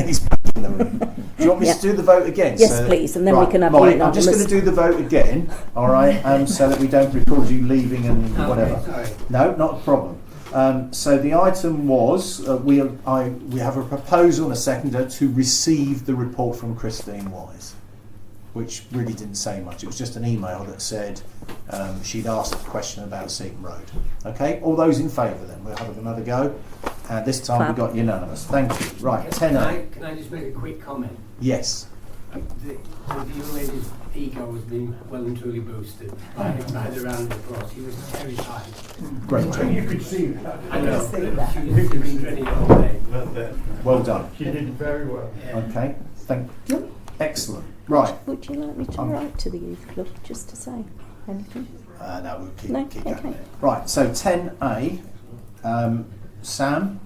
He's back in the room. Do you want me to do the vote again? Yes, please, and then we can have I'm just going to do the vote again, all right, so that we don't record you leaving and whatever. Sorry. No, not a problem. So the item was, we have a proposal and a seconder to receive the report from Christine Wise, which really didn't say much. It was just an email that said she'd asked a question about Seaton Road. Okay, all those in favour then, we'll have another go. And this time we got unanimous. Thank you. Right, 10A. Can I just make a quick comment? Yes. The young lady's ego has been well and truly boosted by the round of applause. She was terrified. Great job. You could see that. I know. She was dreading it all day. Well done. She did very well. Yeah. Okay, thank you. Excellent. Right. Would you like me to write to the youth club just to say anything? No, we'll keep Okay. going there. Right, so 10A, Sam,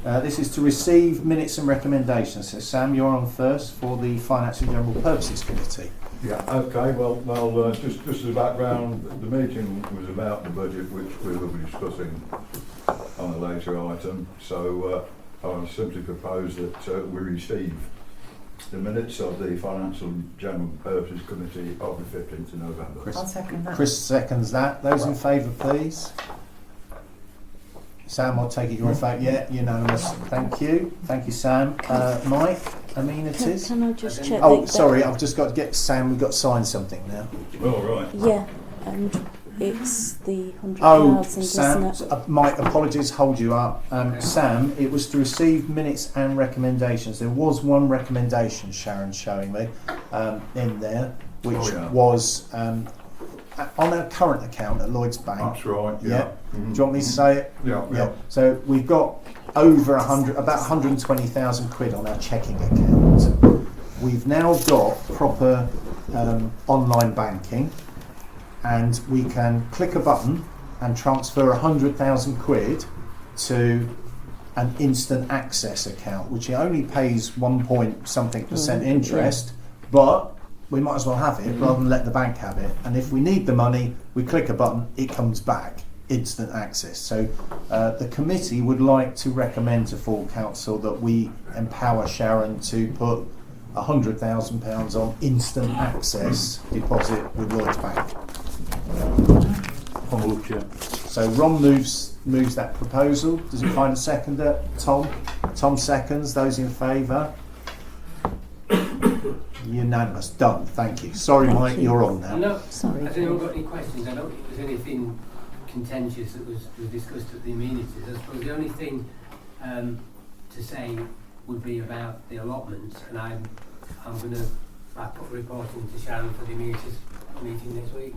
this is to receive minutes and recommendations. So Sam, you're on first for the Finance and General Purposes Committee. Yeah, okay, well, just as a background, the meeting was about the budget, which we will be discussing on a later item, so I simply propose that we receive the minutes of the Financial and General Purposes Committee of the 15th of November. I'll second that. Chris seconds that. Those in favour, please. Sam, I'll take it you're in favour. Yeah, unanimous. Thank you. Thank you, Sam. Mike, amenities? Can I just check? Oh, sorry, I've just got to get Sam, we've got to sign something now. All right. Yeah, and it's the 100,000, Oh, isn't Sam, it? Mike, apologies, hold you up. Sam, it was to receive minutes and recommendations. There was one recommendation, Sharon showing me, in there, which was on our current account at Lloyds Bank. That's right, yeah. Mm-hmm. Do you want me to say it? Yeah. So we've got over about 120,000 quid on our checking account. We've now got proper online banking, and we can click a button and transfer 100,000 quid to an instant access account, which only pays 1% interest, but we might as well have it rather than let the bank have it. And if we need the money, we click a button, it comes back, instant access. So the committee would like to recommend to full council that we empower Sharon to put £100,000 on instant access deposit with Lloyds Bank. So Ron moves that proposal. Does he find a seconder? Tom seconds. Those in favour? Unanimous. Done. Thank you. Sorry, Mike, you're on now. No, sorry. Has anyone got any questions? I don't think there's anything contentious that was discussed at the amenities. I suppose the only thing to say would be about the allotments, and I'm going to put a report into Sharon for the amenities meeting next week.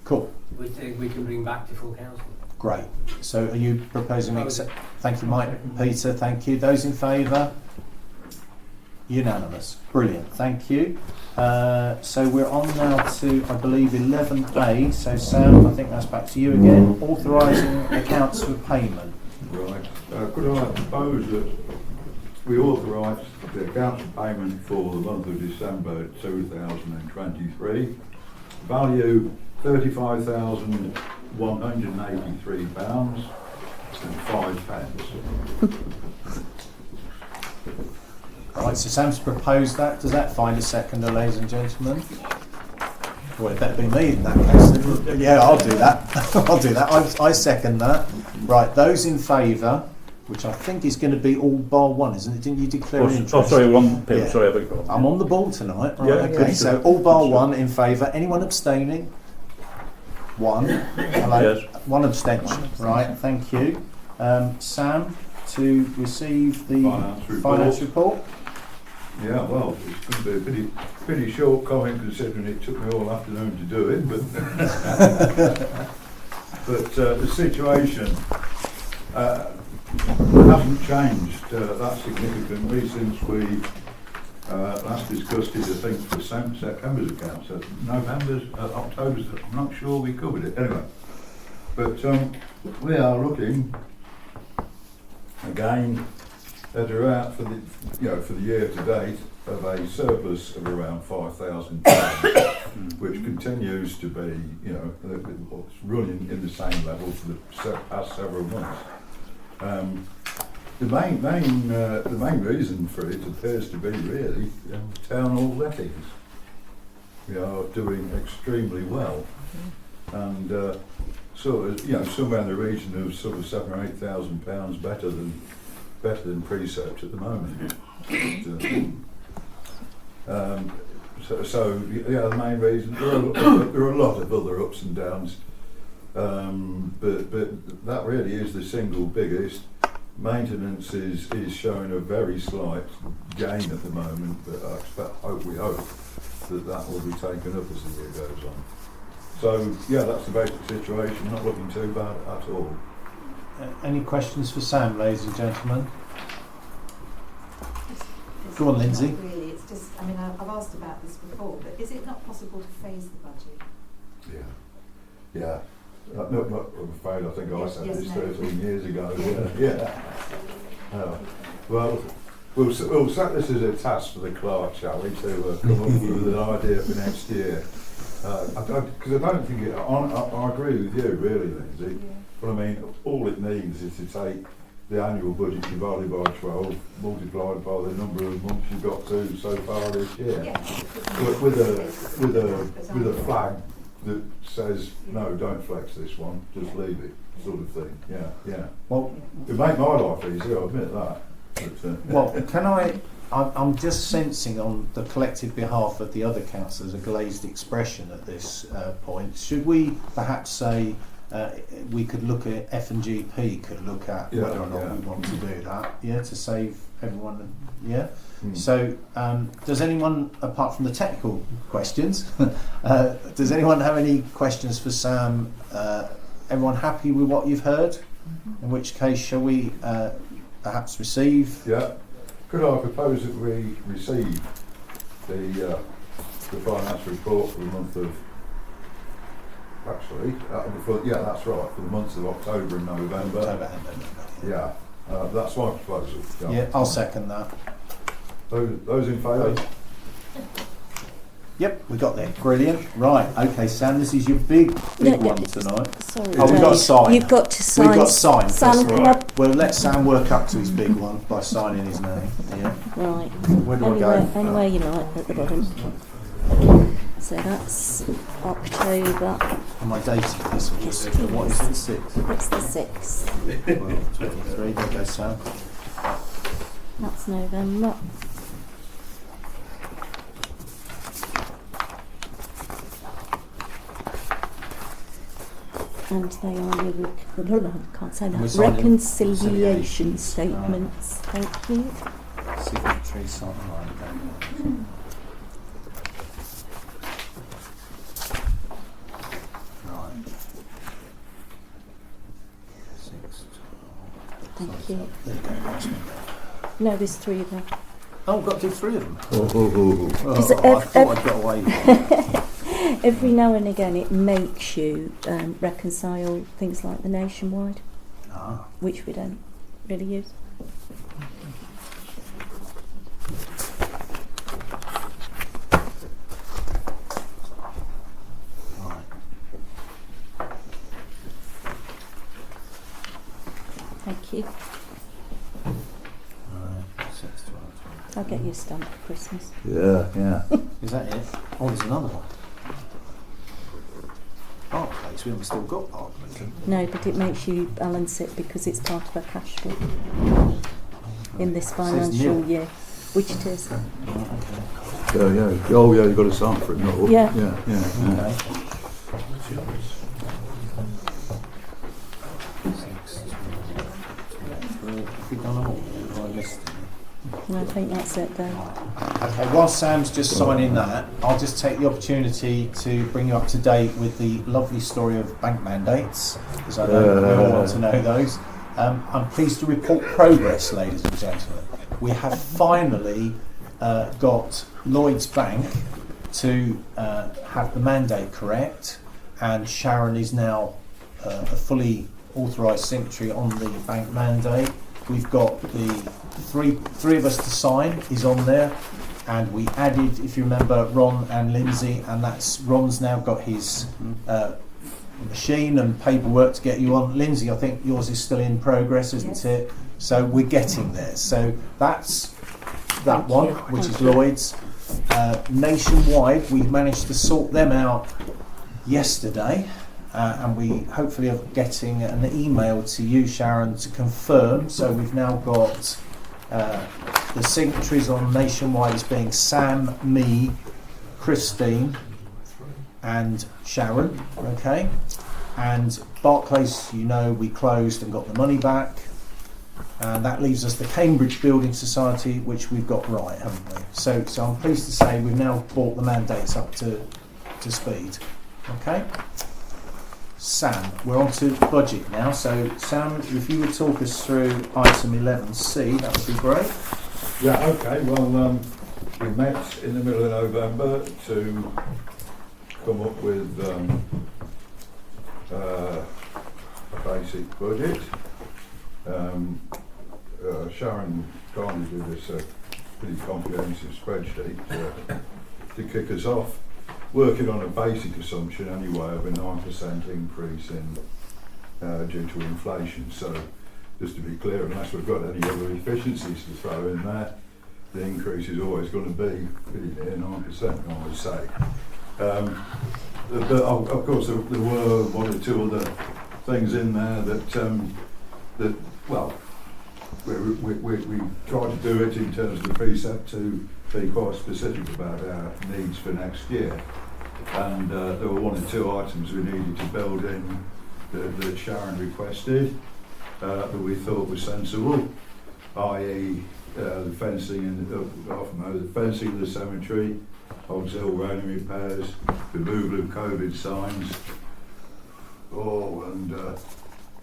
Cool. Which we can bring back to full council. Great. So are you proposing accept? Thank you, Mike. Peter, thank you. Those in favour? Unanimous. Brilliant. Thank you. So we're on now to, I believe, 11A. So Sam, I think that's back to you again. Authorising accounts for payment. Right. Could I propose that we authorise the accounts for payment for the month of December 2023, value £35,183 and 5 pence. Right, so Sam's proposed that. Does that find a seconder, ladies and gentlemen? Well, it better be me in that case. Yeah, I'll do that. I'll do that. I second that. Right, those in favour, which I think is going to be all bar one, isn't it? Didn't you declare interest? Oh, sorry, wrong. Yeah. Sorry, I beg your pardon. I'm on the ball tonight. Right, Yeah, okay, so all bar one in favour. Anyone abstaining? One. Hello. Yes. One abstention. Right, thank you. Sam, to receive the finance report. Yeah, well, it's going to be a pretty short comment considering it took me all afternoon to do it, but but the situation hasn't changed that significantly since we last discussed it, I think, for September's account. So November's, October's, I'm not sure we covered it. Anyway, but we are looking again at around for the year to date of a surplus of around £5,000, which continues to be it's running in the same level for the past several months. The main reason for it appears to be really town hall lettings. We are doing extremely well, and somewhere in the region of sort of £7,000 or £8,000 better than precept at the moment. The main reason, there are a lot of other ups and downs, but that really is the single biggest. maintenance is showing a very slight gain at the moment, but we hope that will be taken up as the year goes on. So yeah, that's the basic situation, not looking too bad at all. Any questions for Sam, ladies and gentlemen? Go on, Lindsay. Not really, it's just, I mean, I've asked about this before, but is it not possible to phase the budget? Yeah. No, I'm afraid I think I said Yes, this no. 13 years ago. Yeah. Well, we'll set this as a task for the clerk, shall we, to come up with an idea for next year. Because I don't think I agree with you, really, Lindsay. But I mean, all it needs is to take the annual budget divided by 12, multiplied by the number of months you've got to so far this year. But with a flag that says, no, don't flex this one, just leave it, sort of thing. Yeah. Well, it would make my life easier, I admit that. But, well, I'm just sensing on the collective behalf of the other councillors a glazed expression at this point. Should we perhaps say we could look at F&GP could look at whether or not we want to do that, to save everyone, So, does anyone, apart from the technical questions, does anyone have any questions for Sam? Everyone happy with what you've heard? In which case, shall we perhaps receive? Yeah. Could I propose that we receive the financial report for the month of, that's right, for the months of October and November. Yeah, that's my proposal. Yeah, I'll second that. Those in favour? Yep, we got there. Brilliant. Right, okay, Sam, this is your big one tonight. Sorry, we've got to sign. You've got to sign. We've got to sign. Sam, That's right. We'll let Sam work up to his big one by signing his name. Yeah. Right. Where do I go? Anywhere you like at the bottom. So that's October. Am I dating this? What is the 6th? It's the 6th. Well, 23. There goes Sam. That's November. And they are your can't say that. Reconciliation statements. Thank you. Signatory sign line. Thank you. No, there's 3 of them. Oh, we've got to do 3 of them. I thought I'd got away with it. Every now and again it makes you reconcile things like the nationwide, which we don't really use. Thank you. I'll get you a stamp for Christmas. Yeah. Is that it? Oh, there's another one. Park Place, we haven't still got Park Place. No, but it makes you balance it because it's part of a cash flow in this financial year, which it is. Yeah. Oh, yeah, you've got to sign for it, not all. Yeah. Yeah. And I think that's it then. Okay, while Sam's just signing that, I'll just take the opportunity to bring you up to date with the lovely story of bank mandates, because I know we all want to know those. I'm pleased to report progress, ladies and gentlemen. We have finally got Lloyds Bank to have the mandate correct, and Sharon is now a fully authorised signatory on the bank mandate. We've got the three of us to sign is on there, and we added, if you remember, Ron and Lindsay, and that's Ron's now got his machine and paperwork to get you on. Lindsay, I think yours is still in progress, isn't it? So we're getting there. So that's that one, which is Lloyd's. Nationwide, we managed to sort them out yesterday. And we hopefully are getting an email to you, Sharon, to confirm. So we've now got the signatories on Nationwide as being Sam, me, Christine and Sharon, okay? And Barclays, we closed and got the money back. And that leaves us the Cambridge Building Society, which we've got right, haven't we? So I'm pleased to say we've now brought the mandates up to speed. Okay? Sam, we're on to budget now. So Sam, if you would talk us through item 11C, that would be great. Yeah, okay. Well, we met in the middle of November to come up with a basic budget. Sharon kindly did us a pretty comprehensive spreadsheet to kick us off, working on a basic assumption anyway of a 9% increase in due to inflation. So just to be clear, unless we've got any other efficiencies to throw in there, the increase is always going to be pretty near 9%, I would say. But of course there were one or two other things in there that well, we tried to do it in terms of the precept to be quite specific about our needs for next year. And there were one or two items we needed to build in that Sharon requested that we thought was sensible, i.e. The fencing the fencing of the cemetery, auxiliary railing repairs, removal of COVID signs,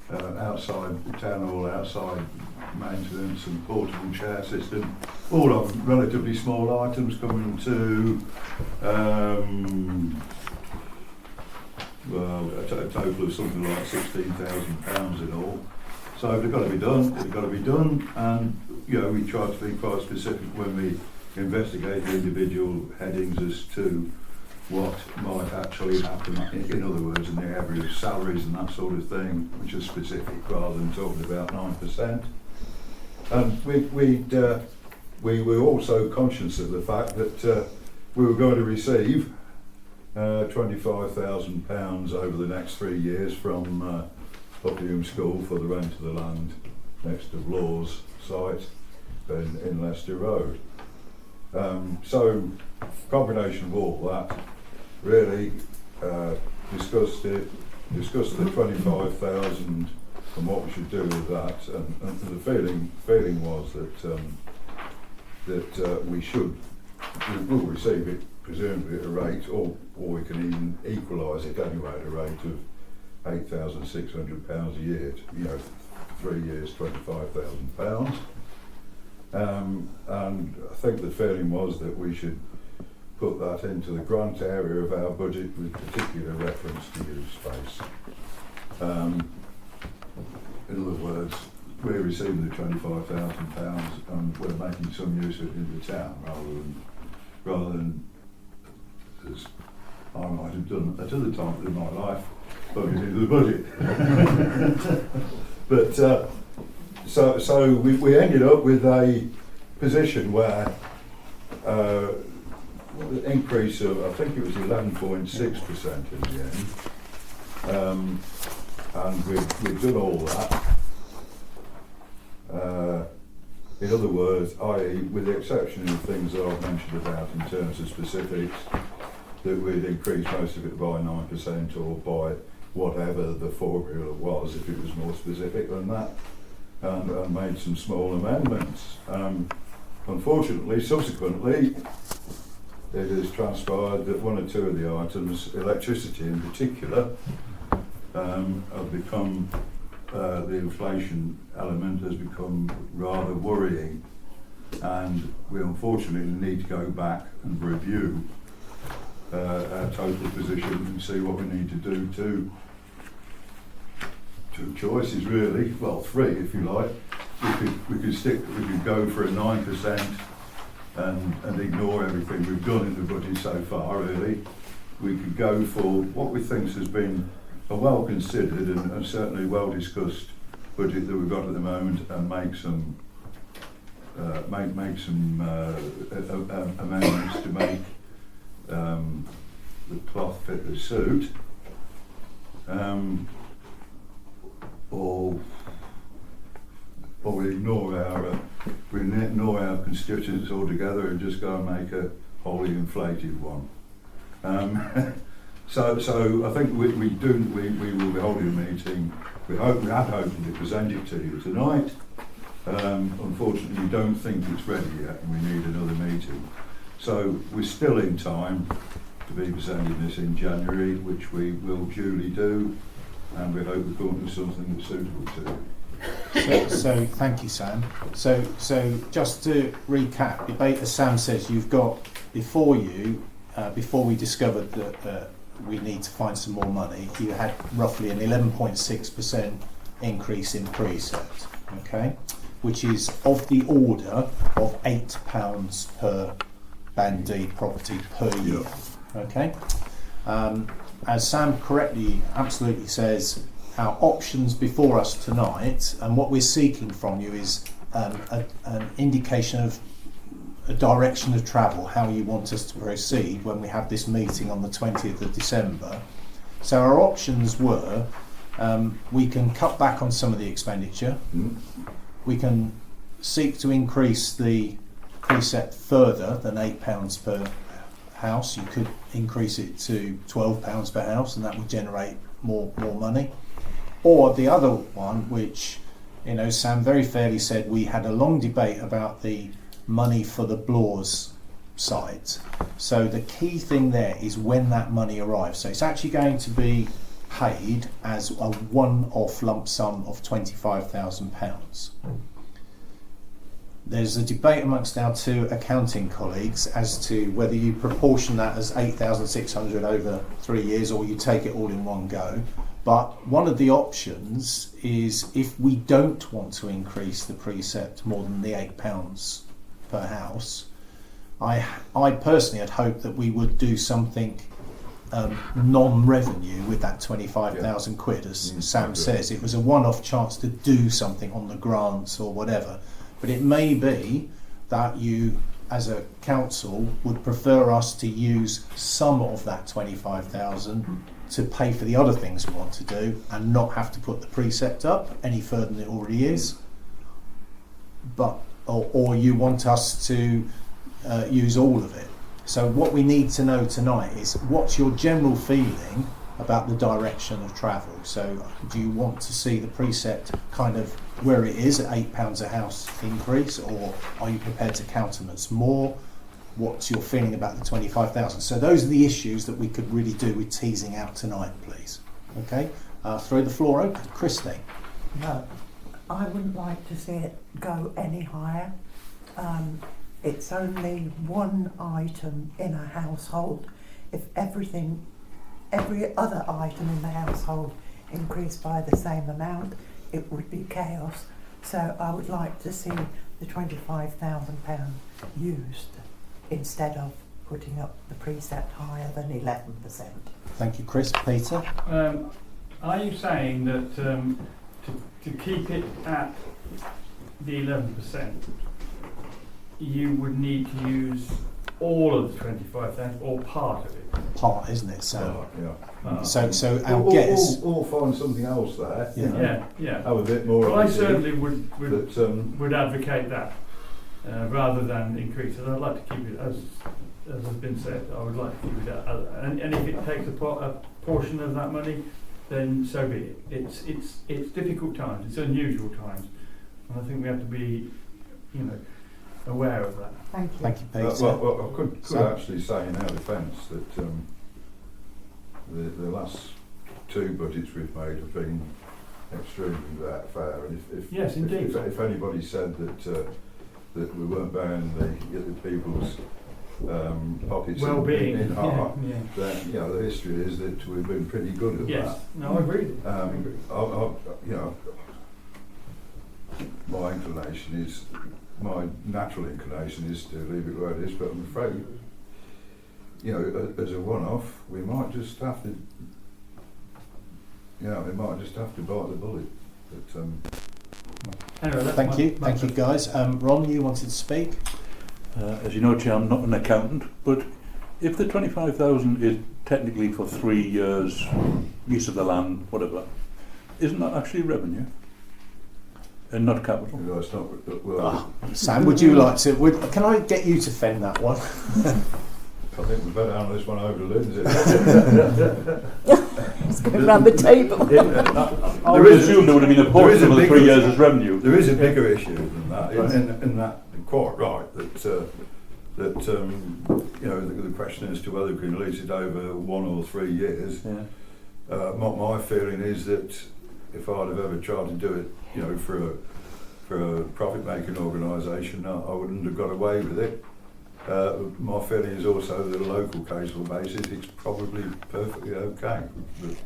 and outside town hall, outside maintenance and portable chair system. All of them relatively small items coming to a total of something like £16,000 in all. So if they've got to be done, they've got to be done, and we try to be quite specific when we investigate the individual headings as to what might actually happen, in other words, in the area of salaries and that sort of thing, which is specific rather than talking about 9%. We were also conscious of the fact that we were going to receive £25,000 over the next 3 years from Uppingham School for the rent of the land next to Law's site in Leicester Road. So, combination of all that, really discussed the 25,000 and what we should do with that, and the feeling was that we will receive it presumably at a rate, or we can even equalise it anyway at a rate of £8,600 a year. 3 years, £25,000. And I think the feeling was that we should put that into the grant area of our budget with particular reference to use space. In other words, we're receiving the £25,000 and we're making some use of it in the town rather than as I might have done at other times in my life, plugging into the budget. But so we ended up with a position where the increase of, I think it was 11.6% in the end, and we've done all that. In other words, i.e., with the exception of things that I've mentioned about in terms of specifics, that we'd increase most of it by 9% or by whatever the formula was, if it was more specific than that, and made some small amendments. Unfortunately, subsequently, it has transpired that one or two of the items, electricity in particular, have become, the inflation element has become rather worrying, and we unfortunately need to go back and review our total position and see what we need to do to two choices really, well three if you like. We could go for a 9% and ignore everything we've done in the budget so far really. We could go for what we think has been a well considered and certainly well discussed budget that we've got at the moment, and make some amendments to make the cloth fit the suit, or we ignore our constituents altogether and just go and make a wholly inflated one. So I think we will be holding a meeting. We had hoped to present it to you tonight, unfortunately don't think it's ready yet and we need another meeting. So we're still in time to be presenting this in January, which we will duly do, and we hope we come up with something that's suitable to you. So thank you, Sam. So just to recap, as Sam says, you've got before you, before we discovered that we need to find some more money, you had roughly an 11.6% increase in precept, okay, which is of the order of £8 per Band D property per year, okay. As Sam correctly, absolutely says, our options before us tonight, and what we're seeking from you is an indication of a direction of travel, how you want us to proceed when we have this meeting on the 20th of December. So our options were, we can cut back on some of the expenditure, we can seek to increase the precept further than £8 per house. You could increase it to £12 per house and that would generate more money. Or the other one, which, you know, Sam very fairly said, we had a long debate about the money for the Blaw's site. So the key thing there is when that money arrives. So it's actually going to be paid as a one-off lump sum of £25,000. There's a debate amongst our two accounting colleagues as to whether you proportion that as 8,600 over 3 years or you take it all in one go. But one of the options is, if we don't want to increase the precept more than the £8 per house, I personally had hoped that we would do something non-revenue with that 25,000 quid, as Sam says. It was a one-off chance to do something on the grants or whatever. But it may be that you, as a council, would prefer us to use some of that 25,000 to pay for the other things we want to do and not have to put the precept up any further than it already is. But or you want us to use all of it. So what we need to know tonight is, what's your general feeling about the direction of travel? So do you want to see the precept kind of where it is at £8 a house increase, or are you prepared to countenance more? What's your feeling about the 25,000? So those are the issues that we could really do with teasing out tonight, please. Okay, throw the floor open. Christine. No, I wouldn't like to see it go any higher. It's only one item in a household. If every other item in the household increased by the same amount, it would be chaos. So I would like to see the £25,000 used instead of putting up the precept higher than 11%. Thank you, Chris. Peter? Are you saying that to keep it at the 11%, you would need to use all of the 25,000 or part of it? Part, isn't it? So, yeah. So our guess. Or find something else there. You know, yeah. Have a bit more. Well, I certainly would advocate that rather than increase it. I'd like to keep it as has been said. I would like to keep it at, and if it takes a portion of that money, then so be it. It's difficult times. It's unusual times, and I think we have to be, aware of that. Thank you. Thank you, Peter. Well, I could actually say in our defence that the last two budgets we've made have been extremely fair, and if anybody said that we weren't bound the people's pockets well-being in heart, then the history is that we've been pretty good at that. No, I agree. My natural inclination is to leave it where it is, but I'm afraid, as a one-off, we might just have to, bite the bullet. But anyway, thank you, guys. Ron, you wanted to speak. As you know, Chair, I'm not an accountant, but if the 25,000 is technically for 3 years, use of the land, whatever, isn't that actually revenue? And not capital? No, it's not. Sam, would you like to? Can I get you to fend that one? I think we better hand this one over to Lindsay. Tom's going round the table. I would assume there would have been a portion of the 3 years as revenue. There is a bigger issue than that, in that you're quite right, that the question as to whether we can lease it over 1 or 3 years. Yeah. My feeling is that if I'd have ever tried to do it, for a profit-making organisation, I wouldn't have got away with it. My feeling is also that a local case or basis, it's probably perfectly okay. But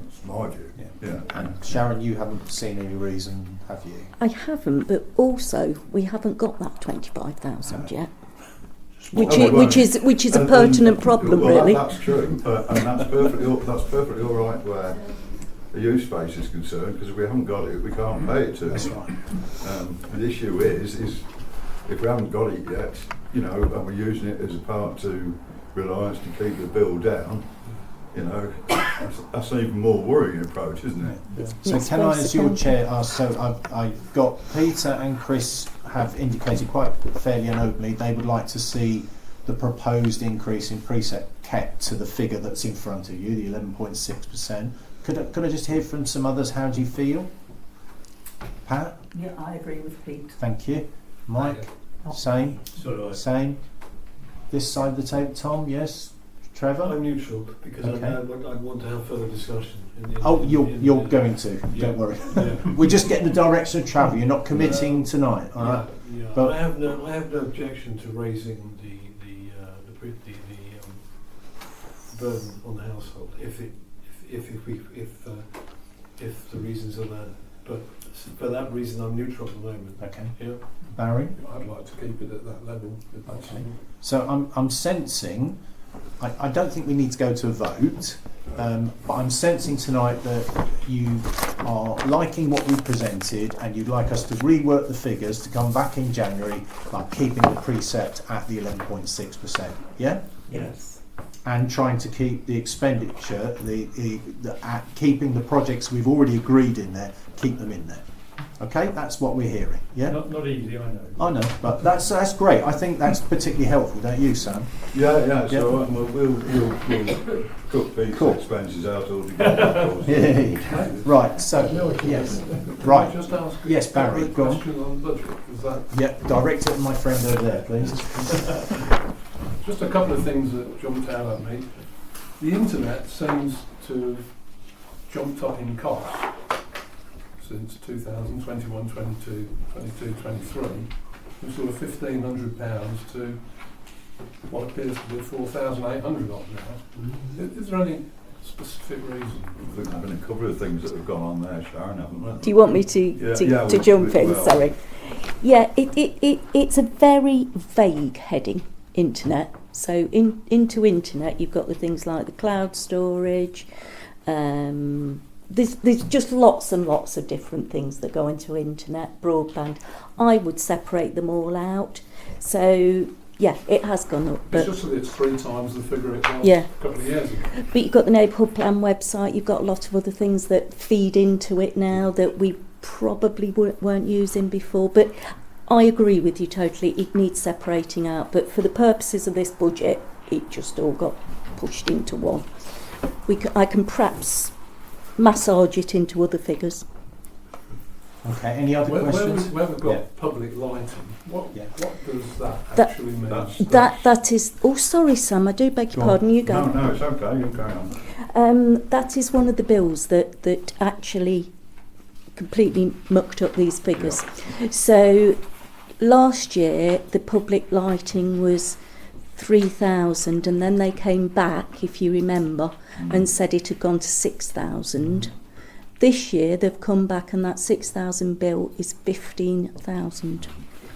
that's my view. Yeah. And Sharon, you haven't seen any reason, have you? I haven't, but also we haven't got that 25,000 yet. Which is a pertinent problem, well, really. That's true, and that's perfectly all right where the use space is concerned, because if we haven't got it, we can't pay it to. That's right. The issue is if we haven't got it yet, and we're using it as a part to Reliance to keep the bill down, that's an even more worrying approach, isn't it? Yeah. So can I, as your chair, ask? So I've got Peter and Chris have indicated quite fairly and openly they would like to see the proposed increase in precept kept to the figure that's in front of you, the 11.6%. Could I just hear from some others? How do you feel? Pat? Yeah, I agree with Pete. Thank you. Mike? Same? Same? This side of the table, Tom? Yes? Trevor? I'm neutral because I'd want to have further discussion. You're going to, don't worry. Yeah. We're just getting the direction of travel. You're not committing tonight, all right? Yeah. But I have no objection to raising the burden on the household if the reasons are there. But for that reason, I'm neutral at the moment. Okay. Yeah. Barry? I'd like to keep it at that level. Okay. So I'm sensing. I don't think we need to go to a vote, but I'm sensing tonight that you are liking what we presented and you'd like us to rework the figures to come back in January by keeping the precept at the 11.6%. Yeah? Yes. And trying to keep the expenditure, keeping the projects we've already agreed in there, keep them in there. Okay, that's what we're hearing. Yeah. Not easy, I know. I know, but that's great. I think that's particularly helpful, don't you, Sam? Yeah. So we'll cut these expenses out altogether. Yeah. Right. So yes. Right. Just ask yes, Barry. a Go question on budget. Is that yeah. Direct it to my friend over there, please. just a couple of things that jumped out at me. The internet seems to have jumped up in cost since 2021, 22, 23, from sort of £1,500 to what appears to be 4,800 odd now. Is there any specific reason? I think there have been a couple of things that have gone on there, Sharon, haven't there? Do you want me to jump in? Sorry. Yeah, it's a very vague heading, internet. So into internet, you've got the things like the cloud storage. There's just lots and lots of different things that go into internet, broadband. I would separate them all out. So yeah, it has gone up. But it's just that it's 3 times the figure it was a couple of years ago. But you've got the neighbourhood plan website. You've got a lot of other things that feed into it now that we probably weren't using before. But I agree with you totally. It needs separating out. But for the purposes of this budget, it just all got pushed into one. I can perhaps massage it into other figures. Okay, any other questions? Where we've got public lighting, what does that actually mean? That is... Oh, sorry, Sam, I do beg your pardon. You go. No, it's okay, you carry on. That is one of the bills that actually completely mucked up these figures. Yeah. So last year, the public lighting was 3,000, and then they came back, if you remember, and said it had gone to 6,000. This year they've come back and that 6,000 bill is 15,000.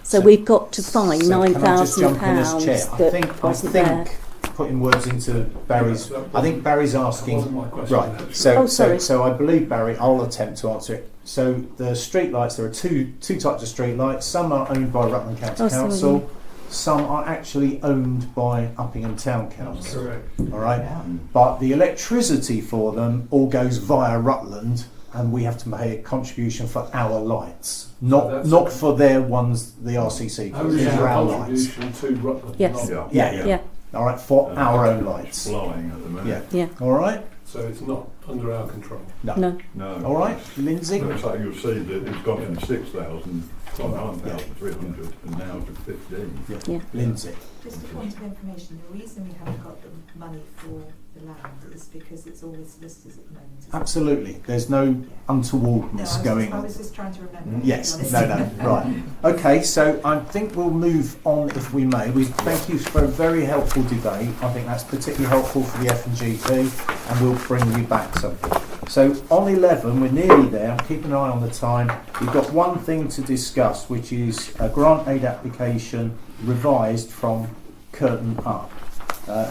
So we've got to find £9,000 that wasn't there. Putting words into Barry's, I think Barry's asking. Right. So I believe Barry. I'll attempt to answer it. So the street lights, there are two types of street lights. Some are owned by Rutland County Council. Some are actually owned by Uppingham Town Council. Correct. All right. Yeah. But the electricity for them all goes via Rutland, and we have to pay a contribution for our lights, not for their ones, the RCC. For our lights. To Rutland. Yes. Yeah. All right, for our own lights. Flying at the moment. Yeah. All right. So it's not under our control. No. All right, Lindsay? Looks like you'll see that it's gone from 6,000 to 9,300 and now to 15. Yeah. Lindsay? Just a point of information, the reason we haven't got the money for the land is because it's always solicitors at the moment. Absolutely. There's no untowardness going on. I was just trying to remember. Yes. No. Right. Okay. So I think we'll move on, if we may. We thank you for a very helpful debate. I think that's particularly helpful for the F&GP, and we'll bring you back something. So on 11, we're nearly there. Keep an eye on the time. We've got one thing to discuss, which is a grant aid application revised from Curtin Up,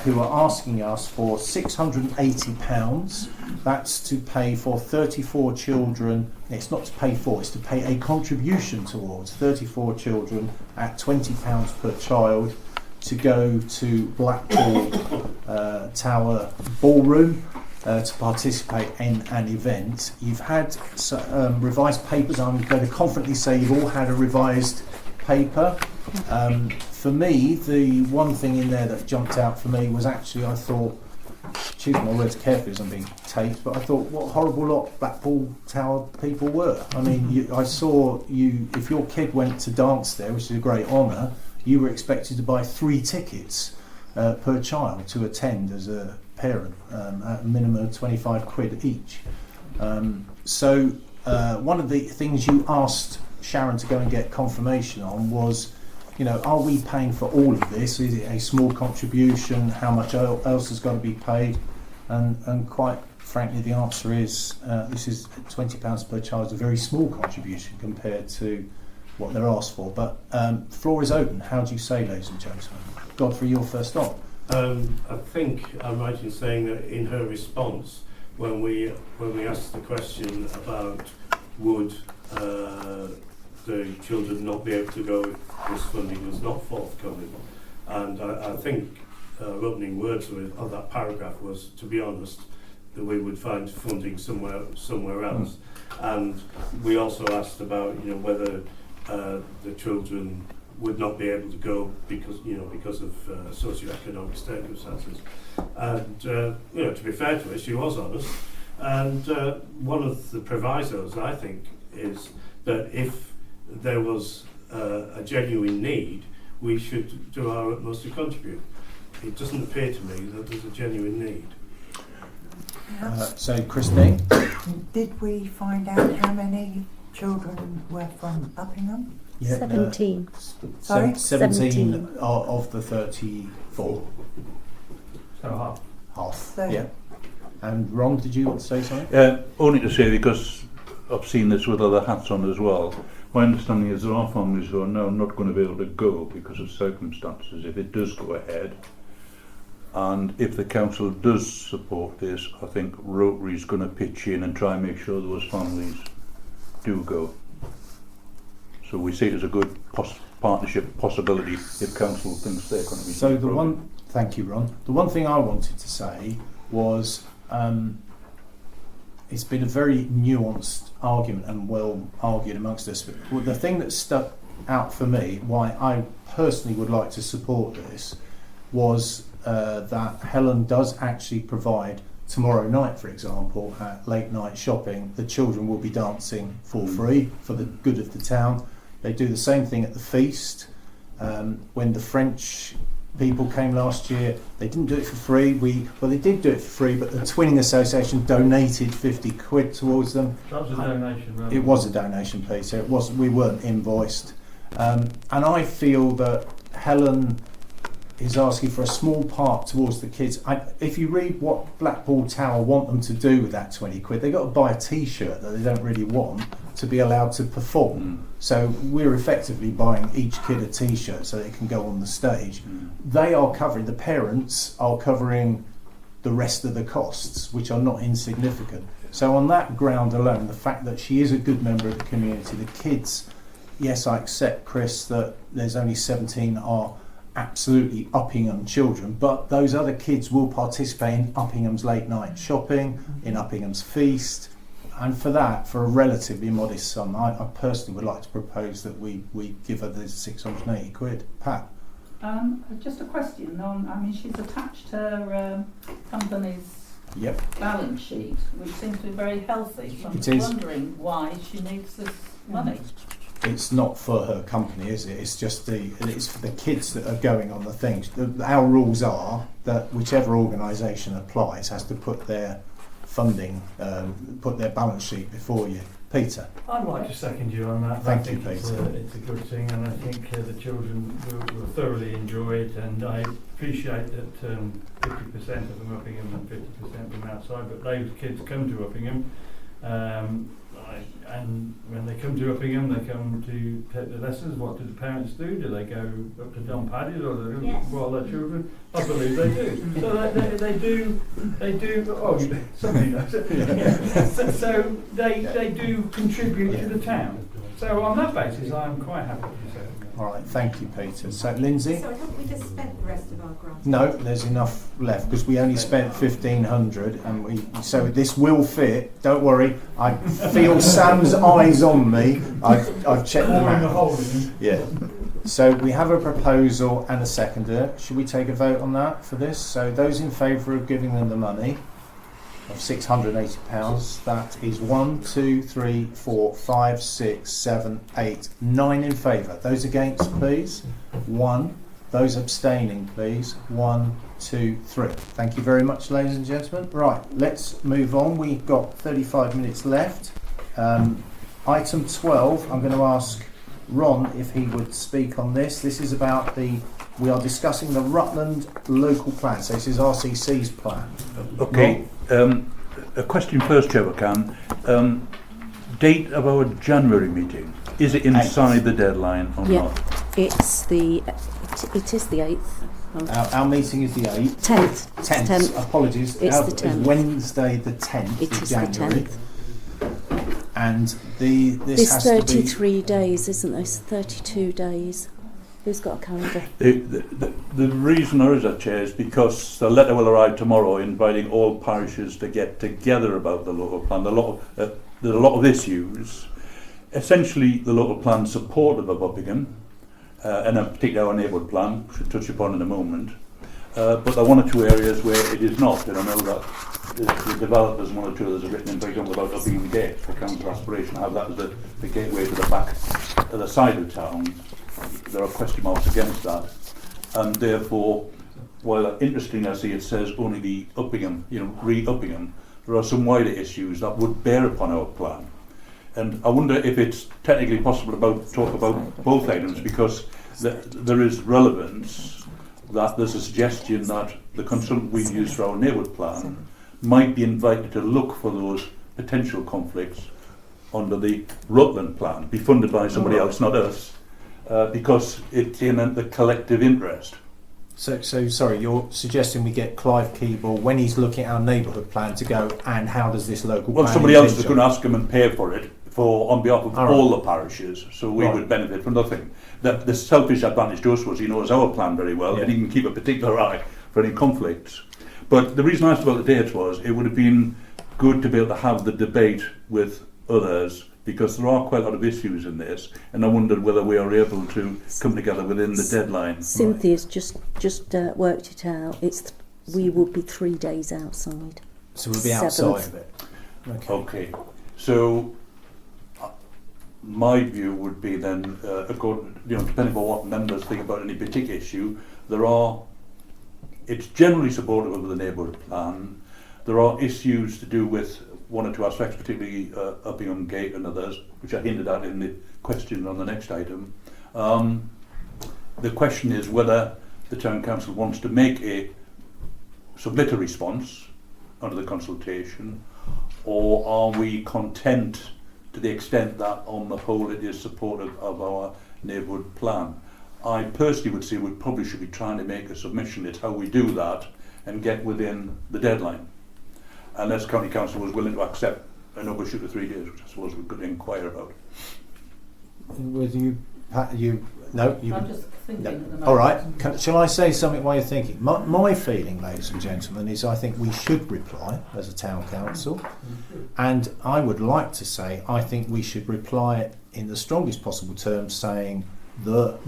who are asking us for £680. That's to pay for 34 children. It's not to pay for, it's to pay a contribution towards 34 children at £20 per child to go to Blackpool Tower Ballroom to participate in an event. You've had revised papers. I'm going to confidently say you've all had a revised paper. For me, the one thing in there that jumped out for me was actually, I thought, choose my words carefully as I'm being taped, but I thought what a horrible lot Blackpool Tower people were. I mean, I saw you, if your kid went to dance there, which is a great honour, you were expected to buy 3 tickets per child to attend as a parent, at a minimum of 25 quid each. So one of the things you asked Sharon to go and get confirmation on was, you know, are we paying for all of this? Is it a small contribution? How much else has got to be paid? And quite frankly, the answer is this is £20 per child is a very small contribution compared to what they're asked for. But the floor is open. How do you say, ladies and gentlemen? Godfrey, you're first on. I think I'm right in saying that in her response, when we asked the question about would the children not be able to go if this funding was not forthcoming, and I think her opening words of that paragraph was, to be honest, that we would find funding somewhere else. And we also asked about, you know, whether the children would not be able to go because of socioeconomic circumstances. And you know, to be fair to her, she was honest. And one of the provisos, I think, is that if there was a genuine need, we should do our utmost to contribute. It doesn't appear to me that there's a genuine need. So, Christine? Did we find out how many children were from Uppingham? Yeah, 17. Sorry? 17 of the 34. So Half. So yeah. And Ron, did you want to say something? Only to say, because I've seen this with other hats on as well, my understanding is there are families who are now not going to be able to go because of circumstances if it does go ahead. And if the council does support this, I think Rotary's going to pitch in and try and make sure those families do go. So we see it as a good partnership possibility if council thinks they're going to be. So thank you, Ron. The one thing I wanted to say was it's been a very nuanced argument and well argued amongst us. But the thing that stuck out for me, why I personally would like to support this, was that Helen does actually provide tomorrow night, for example, at late night shopping, the children will be dancing for free for the good of the town. They do the same thing at the feast. When the French people came last year, they didn't do it for free. They did do it for free, but the Twinning Association donated 50 quid towards them. That was a donation, right? It was a donation, please. So we weren't invoiced. And I feel that Helen is asking for a small part towards the kids. If you read what Blackpool Tower want them to do with that 20 quid, they've got to buy a T-shirt that they don't really want to be allowed to perform. So we're effectively buying each kid a T-shirt so they can go on the stage. They are covering, the parents are covering the rest of the costs, which are not insignificant. So on that ground alone, the fact that she is a good member of the community, the kids, yes, I accept, Chris, that there's only 17 are absolutely Uppingham children, but those other kids will participate in Uppingham's late night shopping, in Uppingham's feast, and for that, for a relatively modest sum, I personally would like to propose that we give her the 680 quid. Pat? Just a question on, she's attached her company's balance sheet, which seems to be very healthy. So I'm It is. wondering why she needs this money. It's not for her company, is it? It's just it's for the kids that are going on the things. Our rules are that whichever organisation applies has to put their funding, put their balance sheet before you. Peter. I'd like to second you on that. Thank I you, think Peter. it's a good thing, and I think the children will thoroughly enjoy it, and I appreciate that 50% of them Uppingham and 50% from outside, but those kids come to Uppingham, and when they come to Uppingham, they come to take the lessons. What do the parents do? Do they go up to Don Paddy's, or do they while their children? I believe they do. So they do. Oh, somebody knows it. Yeah. So they do contribute to the town. So on that basis, I'm quite happy to say. All right, thank you, Peter. So, Lindsay? So haven't we just spent the rest of our grant? No, there's enough left because we only spent 1,500, and so this will fit. Don't worry. I feel Sam's eyes on me. I've checked them out. Yeah. So we have a proposal and a seconder. Should we take a vote on that for this? So those in favour of giving them the money of £680. That is 1, 2, 3, 4, 5, 6, 7, 8, 9 in favour. Those against, please. 1. Those abstaining, please. 1, 2, 3. Thank you very much, ladies and gentlemen. Right, let's move on. We've got 35 minutes left. Item 12, I'm going to ask Ron if he would speak on this. This is about we are discussing the Rutland local plan. So this is RCC's plan. Okay. A question first, Chair, date of our January meeting. Is it inside the deadline or not? It is the 8th. Our meeting is the 8th. 10th. Apologies. It's the 10th. It's Wednesday the 10th it of January. The 10th. And this has 33 days, isn't this? 32 days. Who's got a calendar? The reason there is a chair is because the letter will arrive tomorrow inviting all parishes to get together about the local plan. There's a lot of issues. Essentially, the local plan is supportive of Uppingham, and in particular our neighbourhood plan, which we'll touch upon in a moment. But there are one or two areas where it is not, and I know that the developers, one or two others have written in, for example, about Uppingham Gate, for council aspiration, have that as the gateway to the back, to the side of town. There are question marks against that, and therefore, while interesting, I see it says only the Uppingham, re-Uppingham, there are some wider issues that would bear upon our plan. And I wonder if it's technically possible to talk about both items, because there is relevance that there's a suggestion that the consultant we've used for our neighbourhood plan might be invited to look for those potential conflicts under the Rutland plan, be funded by somebody else, not us, because it's in the collective interest. So sorry, you're suggesting we get Clive Keeble, when he's looking at our neighbourhood plan, to go, and how does this local plan... Well, somebody else is going to ask him and pay for it on behalf of all the parishes, so we would benefit from nothing. The selfish advantage to us was he knows our plan very well, and he can keep a particular eye for any conflicts. But the reason I asked about the dates was it would have been good to be able to have the debate with others, because there are quite a lot of issues in this, and I wondered whether we are able to come together within the deadline. Cynthia's just worked it out. We would be 3 days outside. So we'll be outside of it. Okay. So my view would be then, depending on what members think about any particular issue, it's generally supportive of the neighbourhood plan. There are issues to do with one or two aspects, particularly Uppingham Gate and others, which I hinted at in the question on the next item. The question is whether the Town Council wants to submit a response under the consultation, or are we content to the extent that on the whole it is supportive of our neighbourhood plan. I personally would say we probably should be trying to make a submission. It's how we do that and get within the deadline. Unless County Council was willing to accept an overshoot of 3 days, which I suppose we could inquire about. With you, Pat, no, you. I'm just thinking at the moment. All right. Shall I say something while you're thinking? My feeling, ladies and gentlemen, is I think we should reply as a town council, and I would like to say I think we should reply in the strongest possible terms, saying the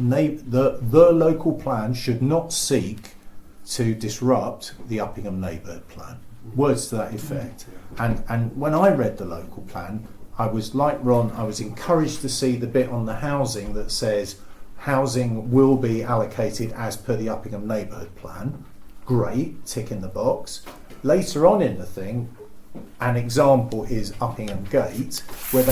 local plan should not seek to disrupt the Uppingham neighbourhood plan. words to that effect. And when I read the local plan, I was like Ron, I was encouraged to see the bit on the housing that says housing will be allocated as per the Uppingham neighbourhood plan. Great, tick in the box. Later on in the thing, an example is Uppingham Gate, where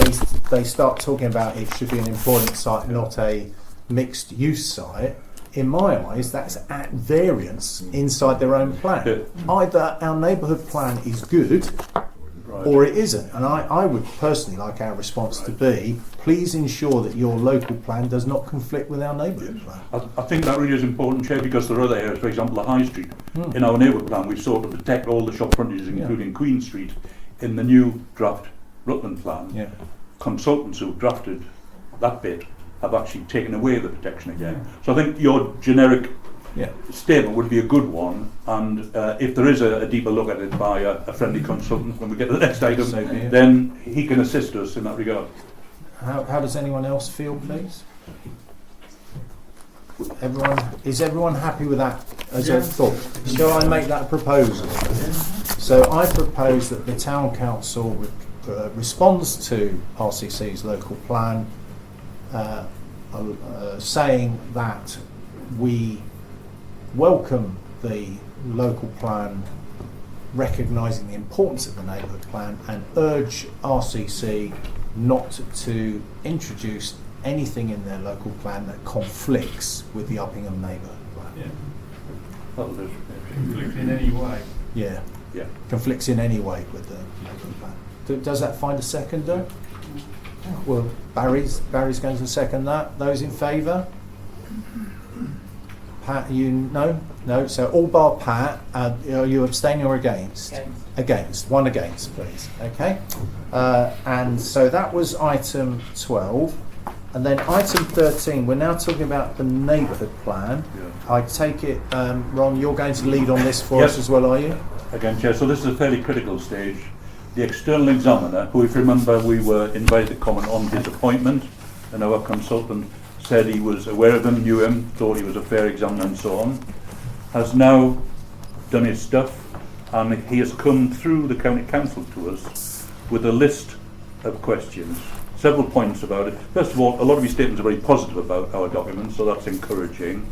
they start talking about it should be an employment site, not a mixed use site. In my eyes, that's at variance inside their own plan. Yeah. Either our neighbourhood plan is good, or it isn't. And I would personally like our response to be, please ensure that your local plan does not conflict with our neighbourhood plan. I think that really is important, Chair, because there are other areas, for example, the High Street. In our neighbourhood plan, we've sought to protect all the shop frontages, including Queen Street. In the new draft Rutland plan, consultants who drafted that bit have actually taken away the protection again. So I think your generic statement would be a good one, and if there is a deeper look at it by a friendly consultant when we get to the next item, then he can assist us in that regard. How does anyone else feel, please? Is everyone happy with that as a thought? Shall I make that a proposal? So I propose that the Town Council responds to RCC's local plan, saying that we welcome the local plan, recognising the importance of the neighbourhood plan, and urge RCC not to introduce anything in their local plan that conflicts with the Uppingham neighbourhood plan. Conflict in any way. Yeah. Conflicts in any way with the neighbourhood plan. Does that find a seconder? Well, Barry's going to second that. Those in favour? Pat, no. So all bar Pat. Are you abstaining or against? Against. One against, please. Okay. And so that was item 12. And then item 13, we're now talking about the neighbourhood plan. I take it, Ron, you're going to lead on this for us as well, are you? Again, Chair, so this is a fairly critical stage. The external examiner, who, if you remember, we were invited to comment on his appointment, and our consultant said he was aware of him, knew him, thought he was a fair examiner and so on, has now done his stuff, and he has come through the County Council to us with a list of questions. Several points about it. First of all, a lot of his statements are very positive about our documents, so that's encouraging.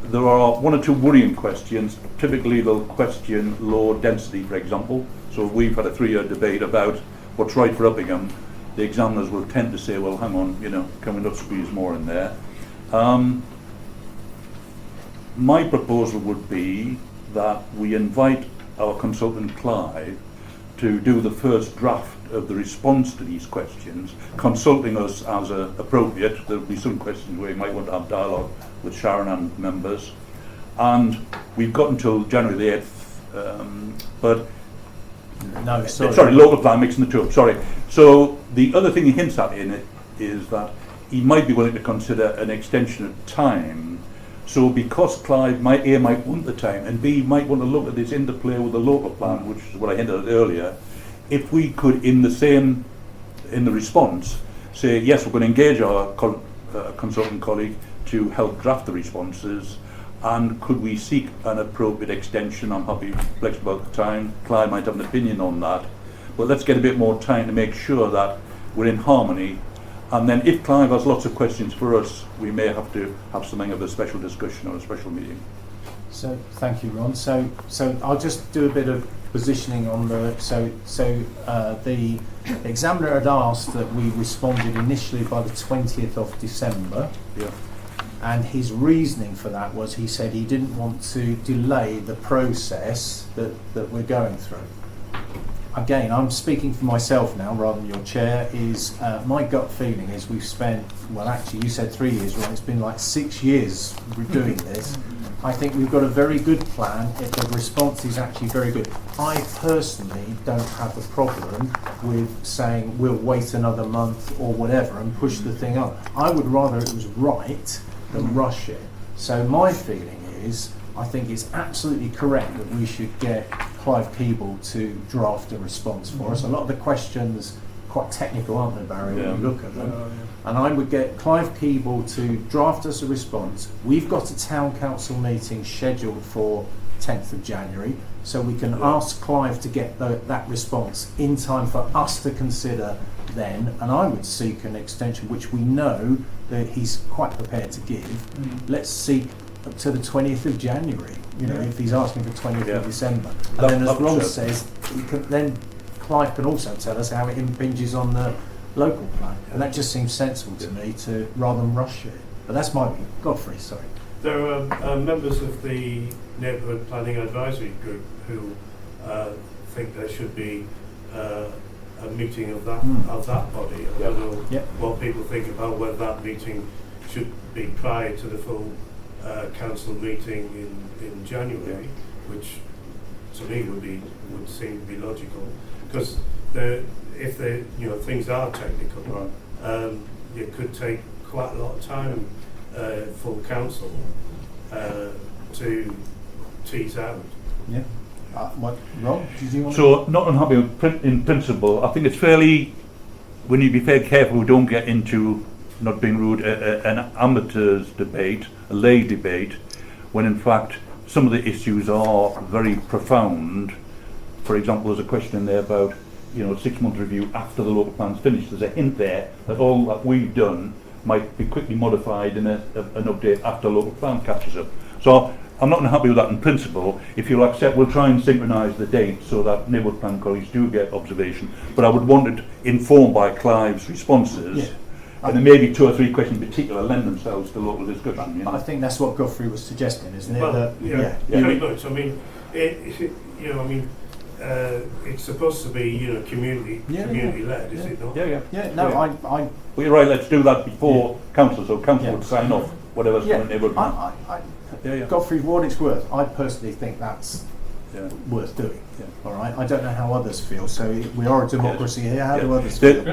There are one or two worrying questions. Typically they'll question low density, for example. So we've had a 3-year debate about what's right for Uppingham. The examiners will tend to say, well, hang on, can we not squeeze more in there? My proposal would be that we invite our consultant Clive to do the first draft of the response to these questions, consulting us as appropriate. There will be some questions where you might want to have dialogue with Sharon and members. And we've got until January the 8th, sorry, local plan, mixing the two up, sorry. So the other thing he hints at in it is that he might be willing to consider an extension of time. So because Clive might want the time, and B, might want to look at this interplay with the local plan, which is what I hinted at earlier, if we could, in the response, say, yes, we're going to engage our consultant colleague to help draft the responses, and could we seek an appropriate extension? I'm happy, flexible about the time. Clive might have an opinion on that, but let's get a bit more time to make sure that we're in harmony. And then if Clive has lots of questions for us, we may have to have something of a special discussion or a special meeting. So thank you, Ron. So I'll just do a bit of positioning on the the examiner had asked that we responded initially by the 20th of December. Yeah. And his reasoning for that was he said he didn't want to delay the process that we're going through. Again, I'm speaking for myself now rather than your chair, is my gut feeling is we've spent, well actually you said 3 years, right? It's been like 6 years doing this. I think we've got a very good plan if the response is actually very good. I personally don't have a problem with saying we'll wait another month or whatever and push the thing up. I would rather it was right than rush it. So my feeling is I think it's absolutely correct that we should get Clive Keeble to draft a response for us. A lot of the questions quite technical, aren't they, Barry, when you look at them? And I would get Clive Keeble to draft us a response. We've got a town council meeting scheduled for 10th of January, so we can ask Clive to get that response in time for us to consider then, and I would seek an extension, which we know that he's quite prepared to give. Let's seek up to the 20th of January, you know, if he's asking for 20th of December. And then, as Ron says, then Clive can also tell us how it impinges on the local plan. And that just seems sensible to me, to rather than rush it. But that's my view. Godfrey, sorry. There are members of the Neighbourhood Planning Advisory Group who think there should be a meeting of that body. I don't know what people think about whether that meeting should be prior to the full council meeting in January, which to me would seem to be logical, because if things are technical, it could take quite a lot of time for council to tease out. Yeah. Rob, did you want So, not unhappy in principle. I think it's fairly, we need to be fairly careful we don't get into, not being rude, an amateur's debate, a lay debate, when in fact some of the issues are very profound. For example, there's a question in there about 6-month review after the local plan's finished. There's a hint there that all that we've done might be quickly modified in an update after local plan catches up. So I'm not unhappy with that in principle. If you'll accept, we'll try and synchronise the date so that neighbourhood plan colleagues do get observation. But I would want it informed by Clive's responses. Yeah. And there may be 2 or 3 questions in particular lend themselves to local discussion. I think that's what Godfrey was suggesting, isn't it? Well, very much. I mean, it's supposed to be, community led, is it not? Yeah. No, well, you're right. Let's do that before council, so council would sign off whatever's going to neighbourhood plan. Godfrey, for what it's worth, I personally think that's worth doing. All right. I don't know how others feel. So we are a democracy here. How do others feel?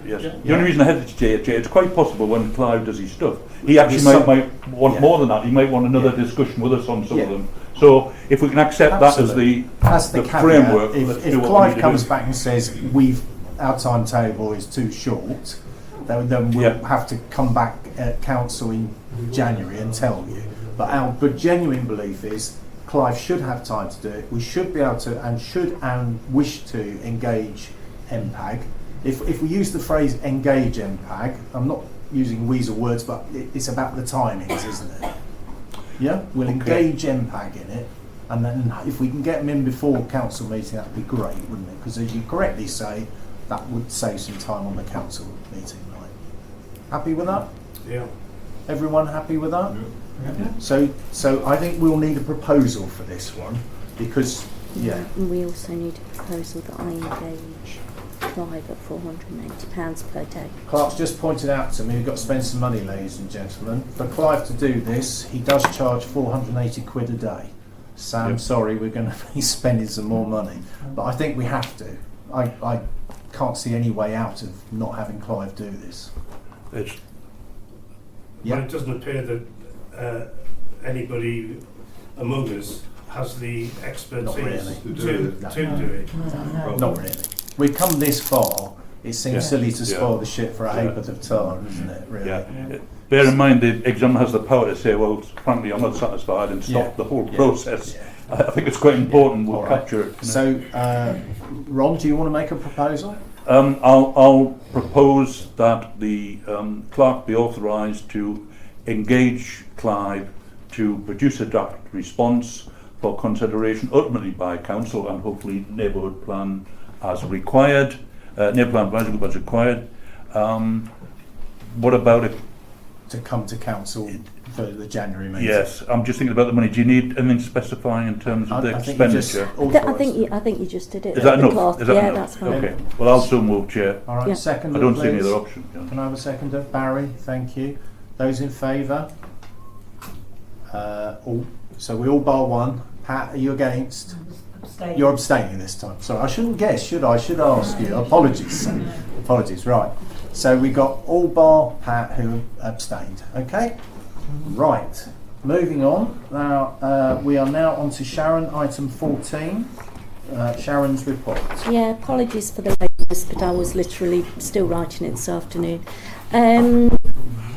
Yes. The only reason I hesitate, it's quite possible when Clive does his stuff, he actually might want more than that. He might want another discussion with us on some of them. So if we can accept that as the framework, if Clive comes back and says our timetable is too short, then we'll have to come back at council in January and tell you. But our genuine belief is Clive should have time to do it. We should be able to and wish to engage MPAG. If we use the phrase engage MPAG, I'm not using weasel words, but it's about the timings, isn't it? Yeah, we'll engage MPAG in it, and then if we can get them in before council meeting, that'd be great, wouldn't it? Because as you correctly say, that would save some time on the council meeting night. Happy with that? Yeah. Everyone happy with that? Yeah. So I think we'll need a proposal for this one, because we also need a proposal that I engage Clive at £480 per day. Clark's just pointed out to me we've got to spend some money, ladies and gentlemen. For Clive to do this, he does charge £480 a day. Sam, sorry, we're going to be spending some more money, but I think we have to. I can't see any way out of not having Clive do this. But it doesn't appear that anybody among us has the expertise to do it. Not really. We've come this far, it seems silly to spoil the shit for a ha'porth of time, isn't it, really? Yeah. Bear in mind the examiner has the power to say, well, frankly, I'm not satisfied, and stop the whole process. I think it's quite important we'll capture it. So, Ron, do you want to make a proposal? I'll propose that the clerk be authorised to engage Clive to produce a draft response for consideration ultimately by council and hopefully neighbourhood plan as required, neighbourhood plan advisory group as required. What about it? To come to council for the January meeting. Yes, I'm just thinking about the money. Do you need anything specifying in terms of the expenditure? I think you just did it. Is that enough? Is that enough? That's fine. Okay. Well, I'll so move, Chair. All right, seconder, I don't please. see any other option. Yeah. Can I have a seconder? Barry, thank you. Those in favour? So we all bar one. Pat, are you against? Abstaining. You're abstaining this time. Sorry, I shouldn't guess, should I? I should ask you. Apologies. Apologies, right. So we got all bar Pat who abstained. Okay? Right. Moving on. Now, we are now on to Sharon, item 14. Sharon's report. Yeah, apologies for the lateness, but I was literally still writing it this afternoon.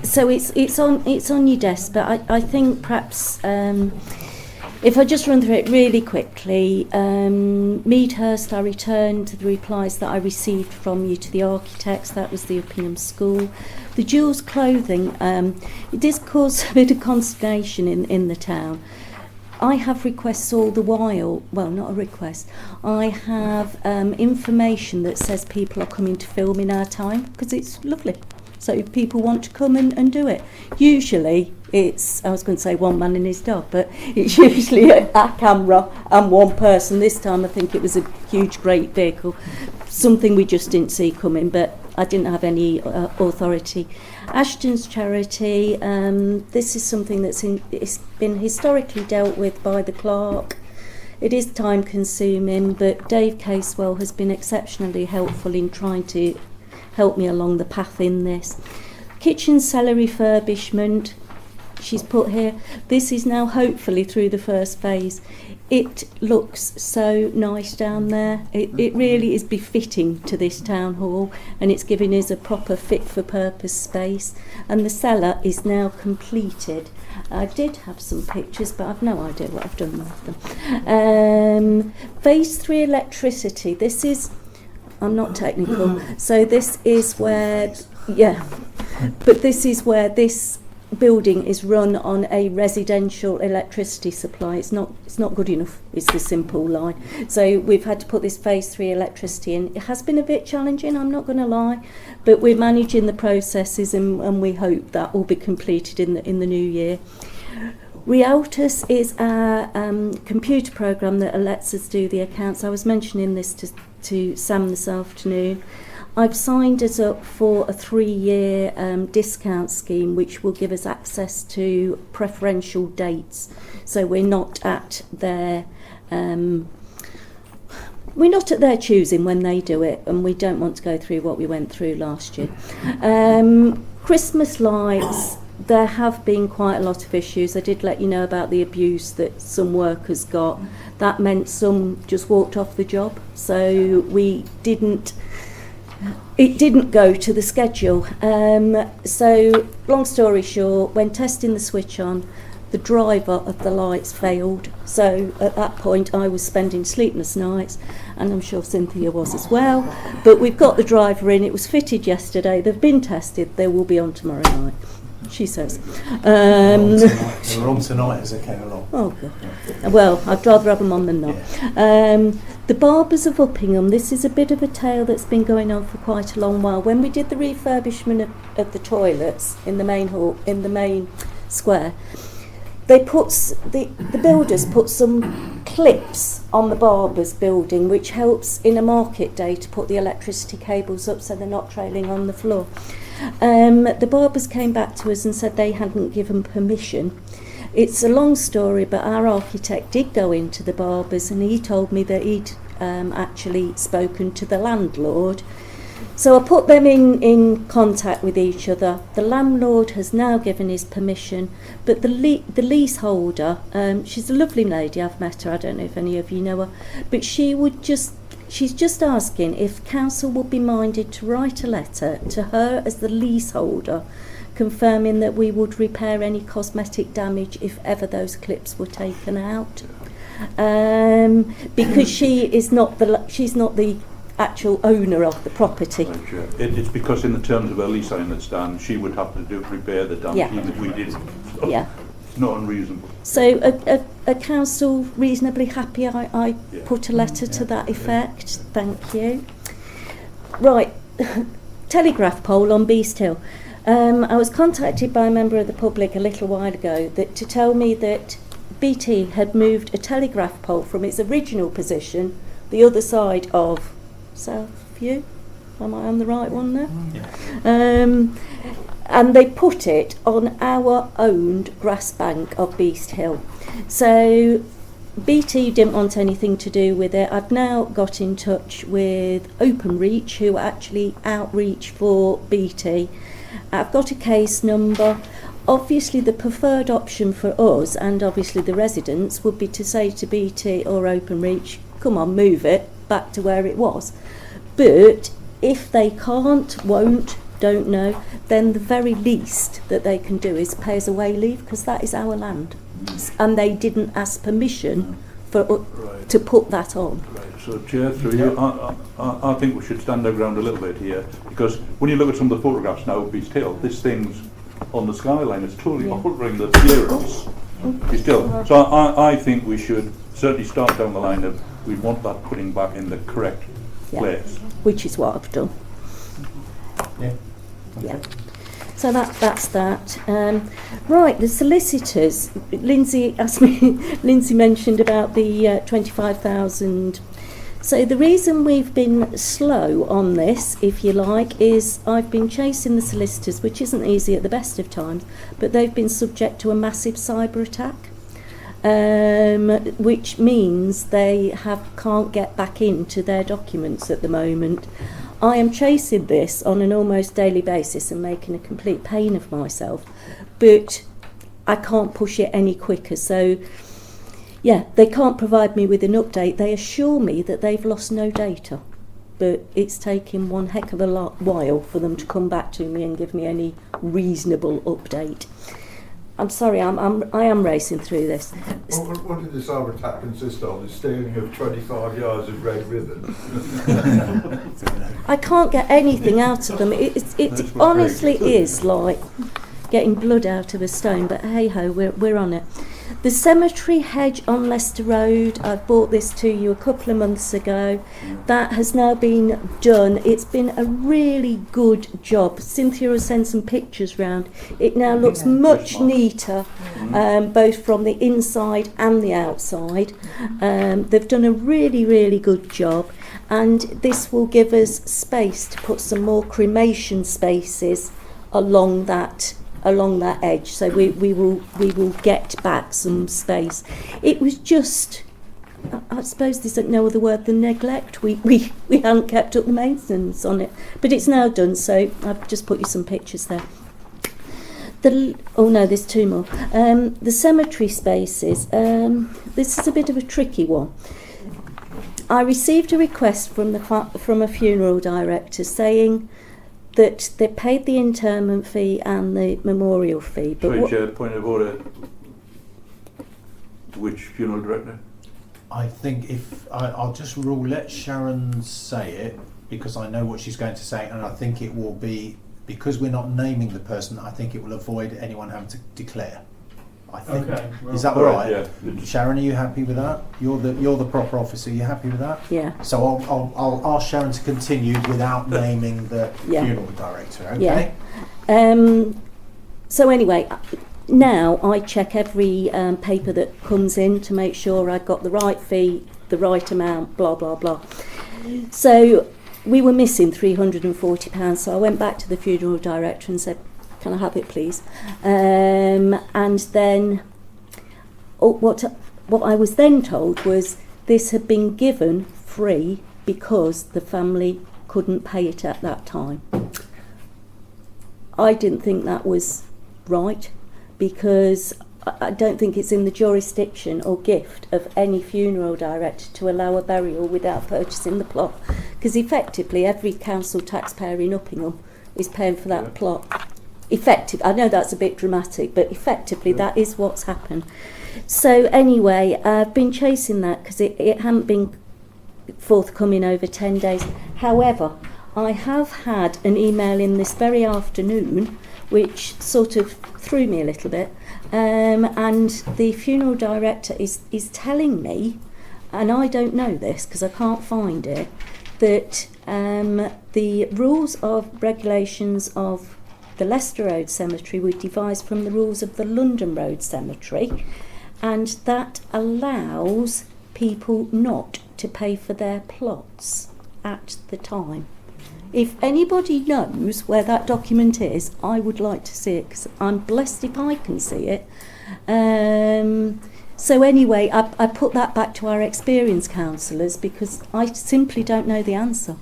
So it's on your desk, but I think perhaps If I just run through it really quickly, Meadhurst, I returned the replies that I received from you to the architects. That was the Uppingham School. The Jewels clothing, it does cause a bit of consternation in the town. I have requests all the while, well, not a request, I have information that says people are coming to film in our time, because it's lovely. So people want to come and do it. Usually it's, I was going to say one man and his dog, but it's usually a camera and one person. This time I think it was a huge, great vehicle, something we just didn't see coming, but I didn't have any authority. Ashton's charity, this is something it's been historically dealt with by the clerk. It is time consuming, but Dave Casewell has been exceptionally helpful in trying to help me along the path in this. Kitchen cellar refurbishment, she's put here, this is now hopefully through the first phase. It looks so nice down there. It really is befitting to this town hall, and it's giving us a proper fit for purpose space. And the cellar is now completed. I did have some pictures, but I've no idea what I've done with them. Phase 3 electricity, this is, I'm not technical, so this is where, yeah, but this is where this building is run on a residential electricity supply. It's not good enough, it's the simple line. So we've had to put this phase 3 electricity in. It has been a bit challenging, I'm not going to lie, but we're managing the processes, and we hope that will be completed in the new year. Realtus is our computer program that lets us do the accounts. I was mentioning this to Sam this afternoon. I've signed us up for a 3-year discount scheme which will give us access to preferential dates. So we're not at their choosing when they do it, and we don't want to go through what we went through last year. Christmas lights, there have been quite a lot of issues. I did let you know about the abuse that some workers got. That meant some just walked off the job, so it didn't go to the schedule. So, long story short, when testing the switch on, the driver of the lights failed. So at that point I was spending sleepless nights, and I'm sure Cynthia was as well. But we've got the driver in, it was fitted yesterday, they've been tested, they will be on tomorrow night, she says. They were on tonight as they came along. Oh God. Well, I'd rather have them on than not. Yeah. The Barbers of Uppingham, this is a bit of a tale that's been going on for quite a long while. When we did the refurbishment of the toilets in the main hall, in the main square, they put the builders put some clips on the Barbers building, which helps in a market day to put the electricity cables up so they're not trailing on the floor. The Barbers came back to us and said they hadn't given permission. It's a long story, but our architect did go into the Barbers, and he told me that he'd actually spoken to the landlord. So I put them in contact with each other. The landlord has now given his permission, but the leaseholder, she's a lovely lady, I've met her, I don't know if any of you know her, but she's just asking if council would be minded to write a letter to her as the leaseholder, confirming that we would repair any cosmetic damage if ever those clips were taken out. Because she's not the actual owner of the property. Right, yeah. It's because in the terms of her lease, I understand, she would have to repair the damage, Yeah. even if we didn't. So Yeah. It's not unreasonable. So a council reasonably happy I put a letter to that effect. Thank you. Right, telegraph pole on Beast Hill. I was contacted by a member of the public a little while ago to tell me that BT had moved a telegraph pole from its original position, the other side of Southview. Am I on the right one there? Yeah. And they put it on our owned grass bank of Beast Hill. So BT didn't want anything to do with it. I've now got in touch with Openreach, who actually outreach for BT. I've got a case number. Obviously the preferred option for us, and obviously the residents, would be to say to BT or Openreach, come on, move it back to where it was. But if they can't, won't, don't know, then the very least that they can do is pay us away leave, because that is our land. and they didn't ask permission to put that on. Right. So, Chair, through you, I think we should stand our ground a little bit here, because when you look at some of the photographs now of Beast Hill, this thing's on the skyline. It's totally altering the appearance. Beast Hill. So I think we should certainly start down the line of we want that putting back in the correct place. Which is what I've done. Yeah. Yeah. So that's that. Right, the solicitors. Lindsay asked me. Lindsay mentioned about the 25,000. So the reason we've been slow on this, if you like, is I've been chasing the solicitors, which isn't easy at the best of times, but they've been subject to a massive cyber attack, which means they can't get back into their documents at the moment. I am chasing this on an almost daily basis and making a complete pain of myself, but I can't push it any quicker. So, yeah, they can't provide me with an update. They assure me that they've lost no data, but it's taken one heck of a while for them to come back to me and give me any reasonable update. I'm sorry, I am racing through this. What did the cyber attack consist of? The stealing of 25 yards of red ribbon? I can't get anything out of them. It honestly is like getting blood out of a stone, but hey-ho, we're on it. The cemetery hedge on Leicester Road, I bought this to you a couple of months ago. That has now been done. It's been a really good job. Cynthia will send some pictures round. It now looks much neater, both from the inside and the outside. They've done a really, really good job, and this will give us space to put some more cremation spaces along that edge, so we will get back some space. It was just, I suppose there's no other word than neglect. We hadn't kept up the maintenance on it, but it's now done, so I've just put you some pictures there. Oh no, there's two more. The cemetery spaces, this is a bit of a tricky one. I received a request from a funeral director saying that they paid the interment fee and the memorial fee. But Sorry, Chair, point of order. Which funeral director? I think I'll just let Sharon say it, because I know what she's going to say, and I think it will be, because we're not naming the person, I think it will avoid anyone having to declare. I think. Okay, well, is that all right? Yeah. Sharon, are you happy with that? You're the proper officer. Are you happy with that? Yeah. So I'll ask Sharon to continue without naming the funeral director. Okay. Yeah. So anyway, now I check every paper that comes in to make sure I've got the right fee, the right amount, blah blah blah. So we were missing £340, so I went back to the funeral director and said, can I have it, please? And then what I was then told was this had been given free because the family couldn't pay it at that time. I didn't think that was right, because I don't think it's in the jurisdiction or gift of any funeral director to allow a burial without purchasing the plot, because effectively every council taxpayer in Uppingham is paying for that plot. I know that's a bit dramatic, but effectively that is what's happened. So anyway, I've been chasing that because it hadn't been forthcoming over 10 days. However, I have had an email in this very afternoon which sort of threw me a little bit, and the funeral director is telling me, and I don't know this because I can't find it, that the rules of regulations of the Leicester Road Cemetery were devised from the rules of the London Road Cemetery, and that allows people not to pay for their plots at the time. If anybody knows where that document is, I would like to see it, because I'm blessed if I can see it. So anyway, I put that back to our experienced counsellors, because I simply don't know the answer.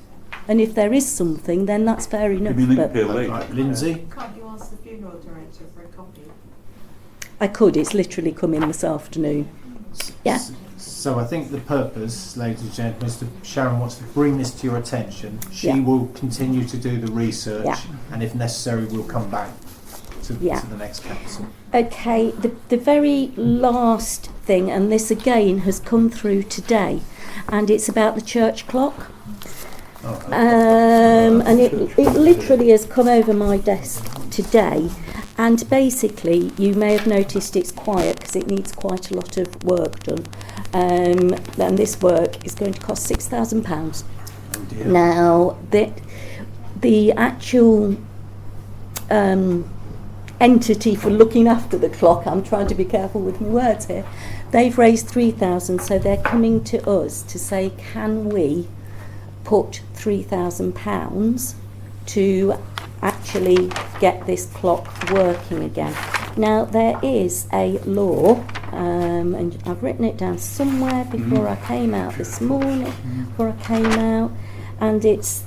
And if there is something, then that's fair enough. Lindsay? Can't you ask the funeral director for a copy? I could, it's literally come in this afternoon. Yeah. So I think the purpose, ladies and gentlemen, is Sharon wants to bring this to your attention. She will continue to do the research, and if necessary, we'll come back to the next council. Okay, the very last thing, and this again has come through today, and it's about the church clock. And it literally has come over my desk today, and basically you may have noticed it's quiet because it needs quite a lot of work done, and this work is going to cost £6,000. Oh dear. Now the actual entity for looking after the clock, I'm trying to be careful with my words here, they've raised £3,000, so they're coming to us to say, can we put £3,000 to actually get this clock working again. Now there is a law, and I've written it down somewhere before I came out this morning, before I came out, and it's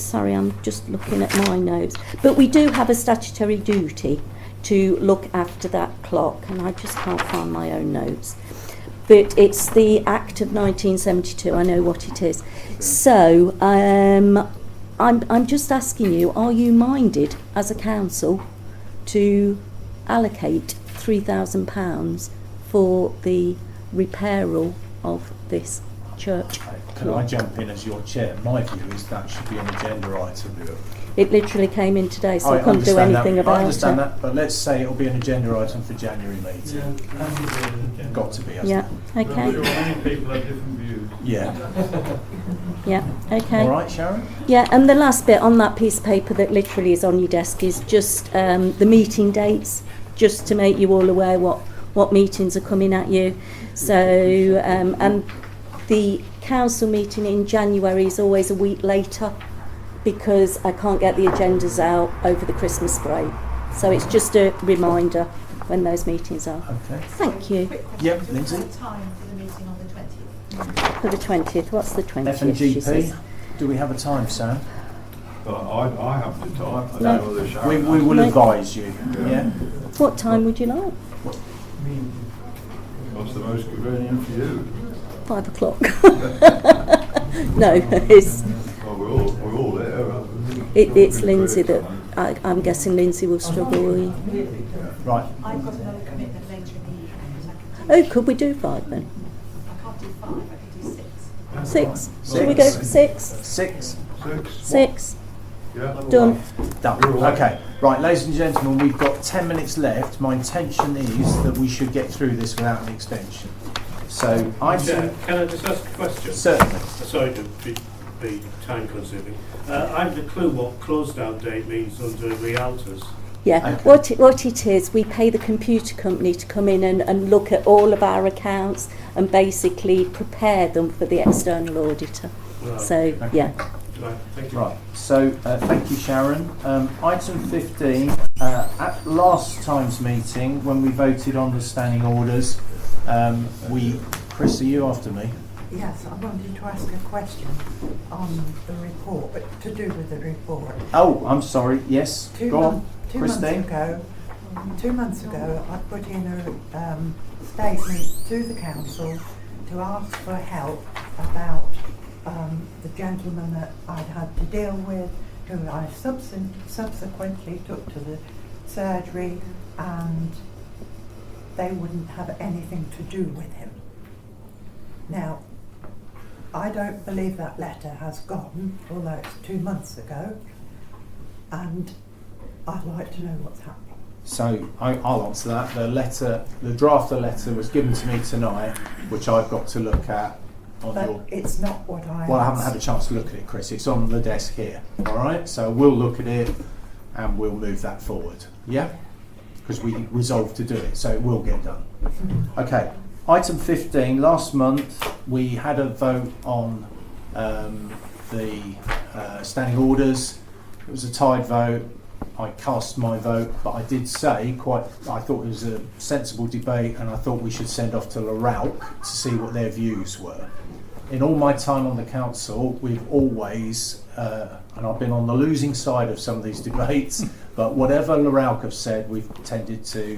sorry, I'm just looking at my notes, but we do have a statutory duty to look after that clock, and I just can't find my own notes. But it's the Act of 1972, I know what it is. So I'm just asking you, are you minded as a council to allocate £3,000 for the repairal of this church? Can I jump in as your chair? My view is that should be an agenda item. It literally came in today, so I couldn't do anything about it. I understand that, but let's say it'll be an agenda item for January meeting. Got to be, hasn't it? Okay. I'm sure many people have different views. Yeah. Yeah, okay. All right, Sharon? Yeah, and the last bit on that piece of paper that literally is on your desk is just the meeting dates, just to make you all aware what meetings are coming at you. So, and the council meeting in January is always a week later, because I can't get the agendas out over the Christmas break. So it's just a reminder when those meetings are. Okay. Thank you. Yep, Lindsay. What's the time for the meeting on the 20th? For the 20th. What's the 20th? F&GP. Do we have a time, Sam? I have the time. I don't No. know whether Sharon We has. will advise you. Yeah. What time would you like? What's the most convenient for you? 5 o'clock. No, it's... Well, we're all there. It's Lindsay that... I'm guessing Lindsay will struggle. Right. I've got another commitment later in the evening. Oh, could we do 5 then? I can't do 5, I can do 6. 6. Shall we go for 6? 6. 6. Yeah. Done. Done. Okay. Right, ladies and gentlemen, we've got 10 minutes left. My intention is that we should get through this without an extension. So, Can I just ask a question? Certainly. Sorry to be time consuming. I have a clue what close down date means under realtors. Yeah, Okay. what it is, we pay the computer company to come in and look at all of our accounts and basically prepare them for the external auditor. Right. So, Okay. yeah. Right, thank you. Right, so thank you, Sharon. Item 15, at last time's meeting, when we voted on the standing orders, Chris, are you after me? Yes, I wanted to ask a question on the report, but to do with the report. Oh, I'm sorry, yes, go on, Two Christine. months ago, I put in a statement to the council to ask for help about the gentleman that I'd had to deal with, who I subsequently took to the surgery, and they wouldn't have anything to do with him. Now, I don't believe that letter has gone, although it's 2 months ago, and I'd like to know what's happening. So I'll answer that. The draft of the letter was given to me tonight, which I've got to look at. But it's not what I Well, I haven't had a chance to look at it, Chris. It's on the desk here. All right, so we'll look at it and we'll move that forward. Yeah, because we resolved to do it, so it will get done. Okay. Item 15. Last month we had a vote on the standing orders. It was a tied vote. I cast my vote, but I did say I thought it was a sensible debate, and I thought we should send off to Larauc to see what their views were. In all my time on the council, we've always, and I've been on the losing side of some of these debates, but whatever Larauc have said, we've tended to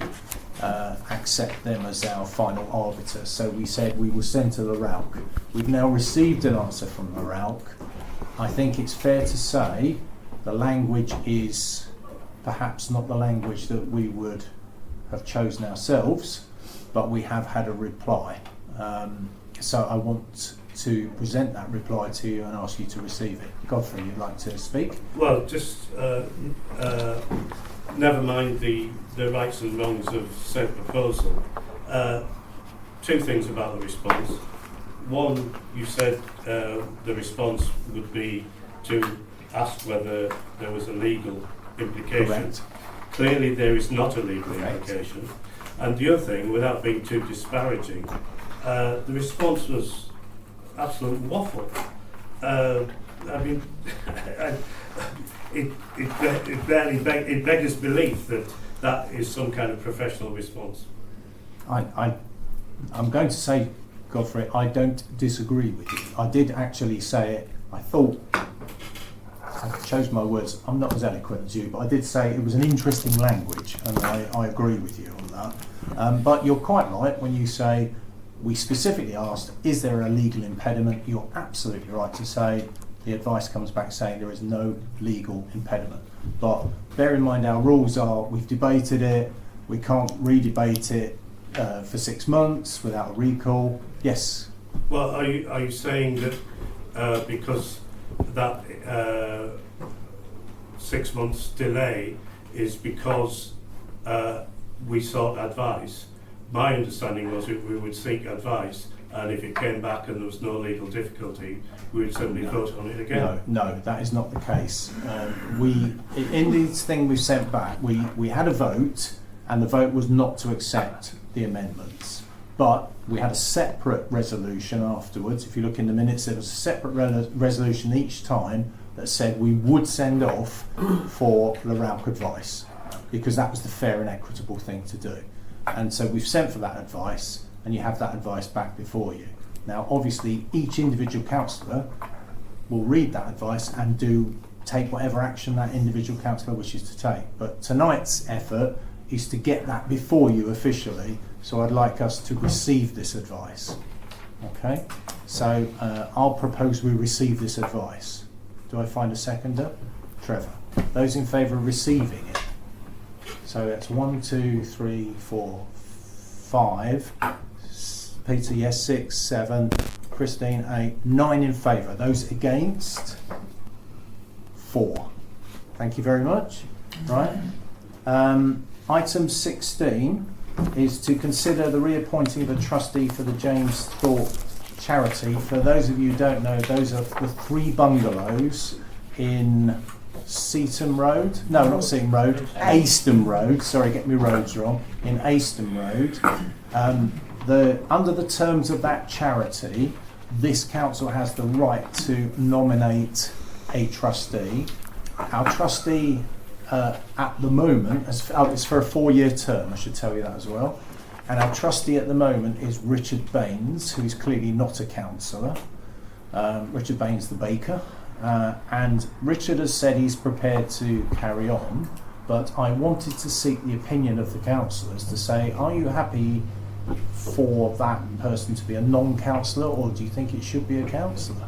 accept them as our final arbiter. So we said we will send to Larauc. We've now received an answer from Larauc. I think it's fair to say the language is perhaps not the language that we would have chosen ourselves, but we have had a reply. So I want to present that reply to you and ask you to receive it. Godfrey, you'd like to speak? Well, just never mind the rights and wrongs of said proposal. Two things about the response. One, you said the response would be to ask whether there was a legal implication. Correct. Clearly there is not a legal Correct. implication. And the other thing, without being too disparaging, the response was absolute waffle. I mean, it beggars belief that that is some kind of professional response. I'm going to say, Godfrey, I don't disagree with you. I did actually say it. I thought, I chose my words, I'm not as eloquent as you, but I did say it was an interesting language, and I agree with you on that. But you're quite right when you say, we specifically asked, is there a legal impediment? You're absolutely right to say the advice comes back saying there is no legal impediment. But bear in mind our rules are, we've debated it, we can't re-debate it for 6 months without a recall. Yes? Well, are you saying that because that 6 months delay is because we sought advice? My understanding was that we would seek advice, and if it came back and there was no legal difficulty, we would simply vote on it again. No, that is not the case. In this thing we sent back, we had a vote, and the vote was not to accept the amendments. But we had a separate resolution afterwards. If you look in the minutes, there was a separate resolution each time that said we would send off for the RALC advice, because that was the fair and equitable thing to do. And so we've sent for that advice, and you have that advice back before you. Now, obviously, each individual councillor will read that advice and take whatever action that individual councillor wishes to take. But tonight's effort is to get that before you officially, so I'd like us to receive this advice. Okay? So I'll propose we receive this advice. Do I find a seconder? Trevor. Those in favour of receiving it? So that's 1, 2, 3, 4, 5. Peter, yes, 6, 7. Christine, 8. 9 in favour. Those against? 4. Thank you very much. Right. Item 16 is to consider the reappointing of a trustee for the James Thorpe charity. For those of you who don't know, those are the 3 bungalows in Seaton Road. No, not Seaton Road. Aston Road. Sorry, get me roads wrong. In Aston Road. Under the terms of that charity, this council has the right to nominate a trustee. Our trustee at the moment, it's for a 4-year term, I should tell you that as well. And our trustee at the moment is Richard Baines, who is clearly not a councillor. Richard Baines, the baker. And Richard has said he's prepared to carry on, but I wanted to seek the opinion of the councillors to say, are you happy for that person to be a non-councillor, or do you think it should be a councillor?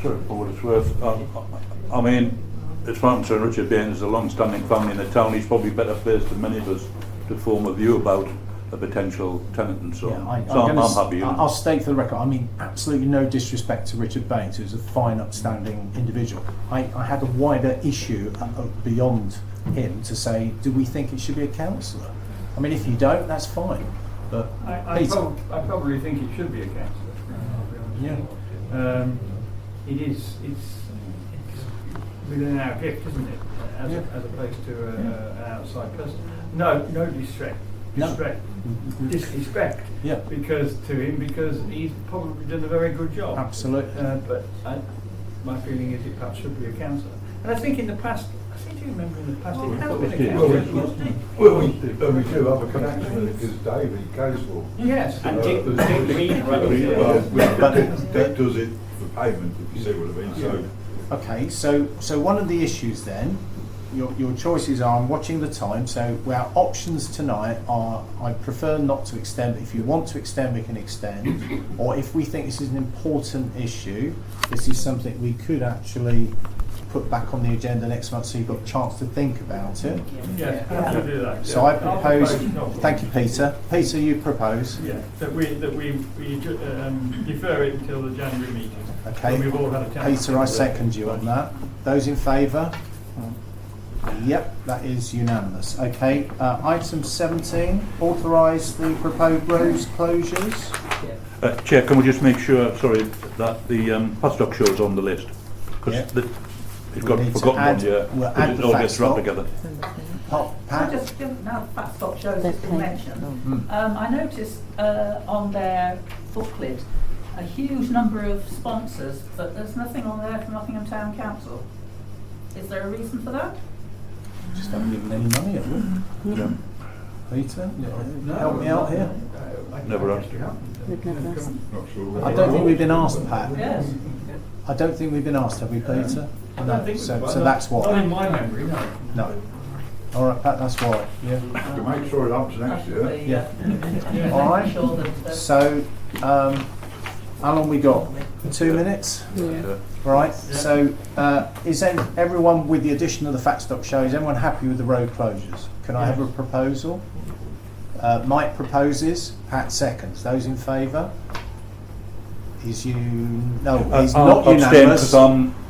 Sorry, for what it's worth. I mean, as far as Richard Baines is a long-standing family in the town, he's probably better placed than many of us to form a view about a potential tenant and so on. I'm happy. I'll state for the record, I mean absolutely no disrespect to Richard Baines, who's a fine, upstanding individual. I had a wider issue beyond him to say, do we think it should be a councillor? I mean, if you don't, that's fine. But I probably think it should be a councillor. Yeah. It's within our gift, isn't it? As opposed to an outside person. No disrespect. Yeah. Because he's probably done a very good job. Absolutely. But my feeling is it perhaps should be a councillor. And I think in the past, I seem to remember in the past it has been a councillor. Well, we do have a connection because David Casewell. Yes. And Dick does it for payment, if you see what I mean. Okay, so one of the issues then your choices are, I'm watching the time, so our options tonight are, I prefer not to extend, if you want to extend we can extend, or if we think this is an important issue, this is something we could actually put back on the agenda next month so you've got a chance to think about it. Yes, yeah. Do that. So I propose, thank you Peter. Peter, you propose? Yeah, that we defer it until the January meeting. Okay, we've all had a chance Peter, I second you on that. Those in favour? Yep, that is unanimous. Okay, item 17, authorise the proposed road closures. Chair, can we just make sure, sorry, that the Padstock show is on the list? Because it got forgotten one year, because it all gets wrapped together. I just now the Padstock shows has been mentioned. I noticed on their booklet a huge number of sponsors, but there's nothing on there from Uppingham Town Council. Is there a reason for that? Just haven't given any money, have we? Yeah. Peter, help me out here. Never asked. I don't think we've been asked, Pat. Yes. I don't think we've been asked, have we, Peter? I don't think so. So So that's why. Not in my memory, no. No. All right, Pat. That's why. Yeah. To make sure it happens next year. Yeah. All right. So, how long we got? 2 minutes. Yeah. Right. So, is everyone, with the addition of the Fatstock show, is everyone happy with the road closures? Can I have a proposal? Mike proposes. Pat seconds. Those in favour? Is you? No, it's not unanimous.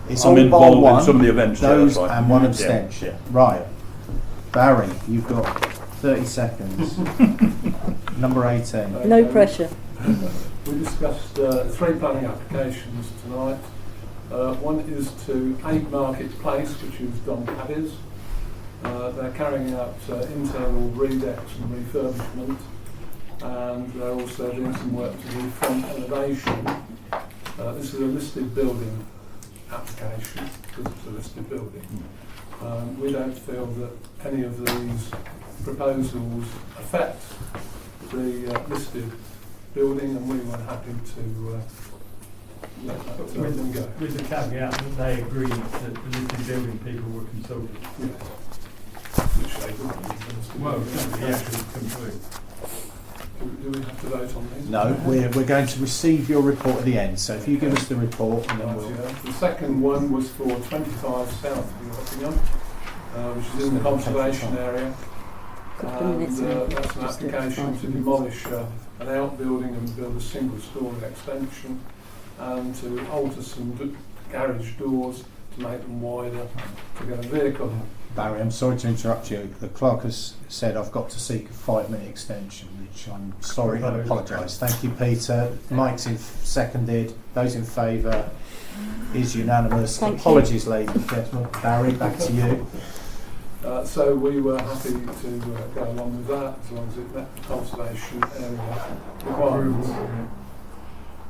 It's I'm all bar involved one. in some of the events. Those right. and one abstention. Yeah. Right. Barry, you've got 30 seconds. Number 18. No pressure. We discussed 3 planning applications tonight. One is to 8 Market Place, which is Don Paddy's. They're carrying out internal redecks and refurbishment, and they're also doing some work to do front elevation. This is a listed building application, because it's a listed building. We don't feel that any of these proposals affect the listed building, and we were happy to let them go. With the caveat that they agreed that the listed building people were consulted. Yes. Which they wouldn't. Well, they actually come through. Do we have to vote on these? No, we're going to receive your report at the end. So if you give us the report, and then we'll. The second one was for 25 South Uppingham, which is in the conservation area. And that's an application to demolish an outbuilding and build a single-storey extension, and to alter some garage doors to make them wider to get a vehicle in. Barry, I'm sorry to interrupt you. The clerk has said I've got to seek a 5-minute extension, which I'm sorry and apologise. Thank you, Peter. Mike's seconded. Those in favour is unanimous. Thank Apologies, ladies and gentlemen. Barry, back to you. So we were happy to go along with that, as long as it met the conservation area requirements.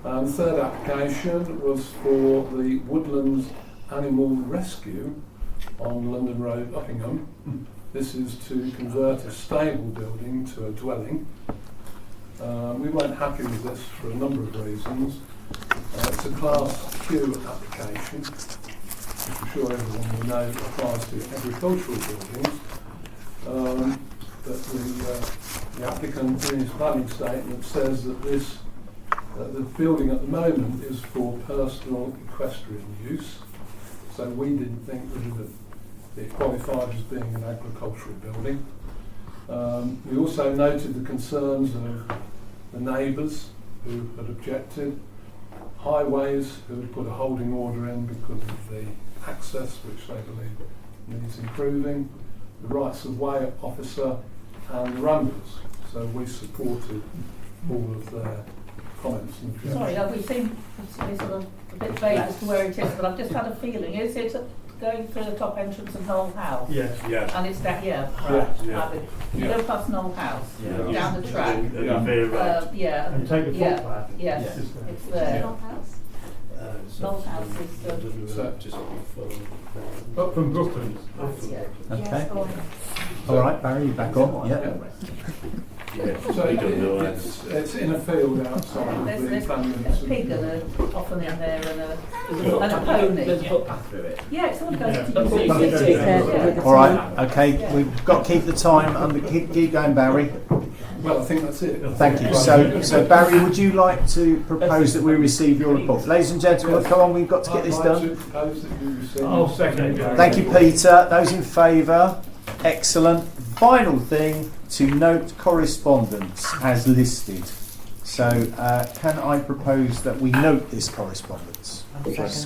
And the third application was for the Woodlands Animal Rescue on London Road, Uppingham. This is to convert a stable building to a dwelling. We weren't happy with this for a number of reasons. It's a Class Q application, which I'm sure everyone will know applies to agricultural buildings. But the applicant in his planning statement says that this the building at the moment is for personal equestrian use. So we didn't think that it qualified as being an agricultural building. We also noted the concerns of the neighbours who had objected, Highways who had put a holding order in because of the access, which they believe needs improving, the rights of way officer and the Ramblers. So we supported all of their comments and objections. Sorry, we seem to be sort of a bit vague as to where it is, but I've just had a feeling. Is it going through the top entrance of Knoll House? Yes. Yes. And it's that, right. Yeah. You go past Knoll House, down the track. And take the footpath. Yes, it's there. Knoll House? Knoll House is just up from Brooklyn. Okay. All right, Barry, you back on? Yeah. So it's in a field outside. There's a pig and often in there and a pony. There's a footpath through it. Yeah, it's all goes to Yeah. All right, okay, we've got to keep the time under. Keep going, Barry. Well, I think that's it. Thank you. So Barry, would you like to propose that we receive your report? Ladies and gentlemen, come on, we've got to get this done. I'll second it. Thank you, Peter. Those in favour? Excellent. Final thing, to note correspondence as listed. So can I propose that we note this correspondence?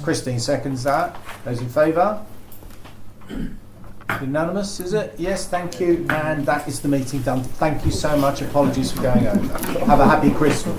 Christine seconds that. Those in favour? Unanimous, is it? Yes, thank you. And that is the meeting done. Thank you so much. Apologies for going over. Have a happy Christmas.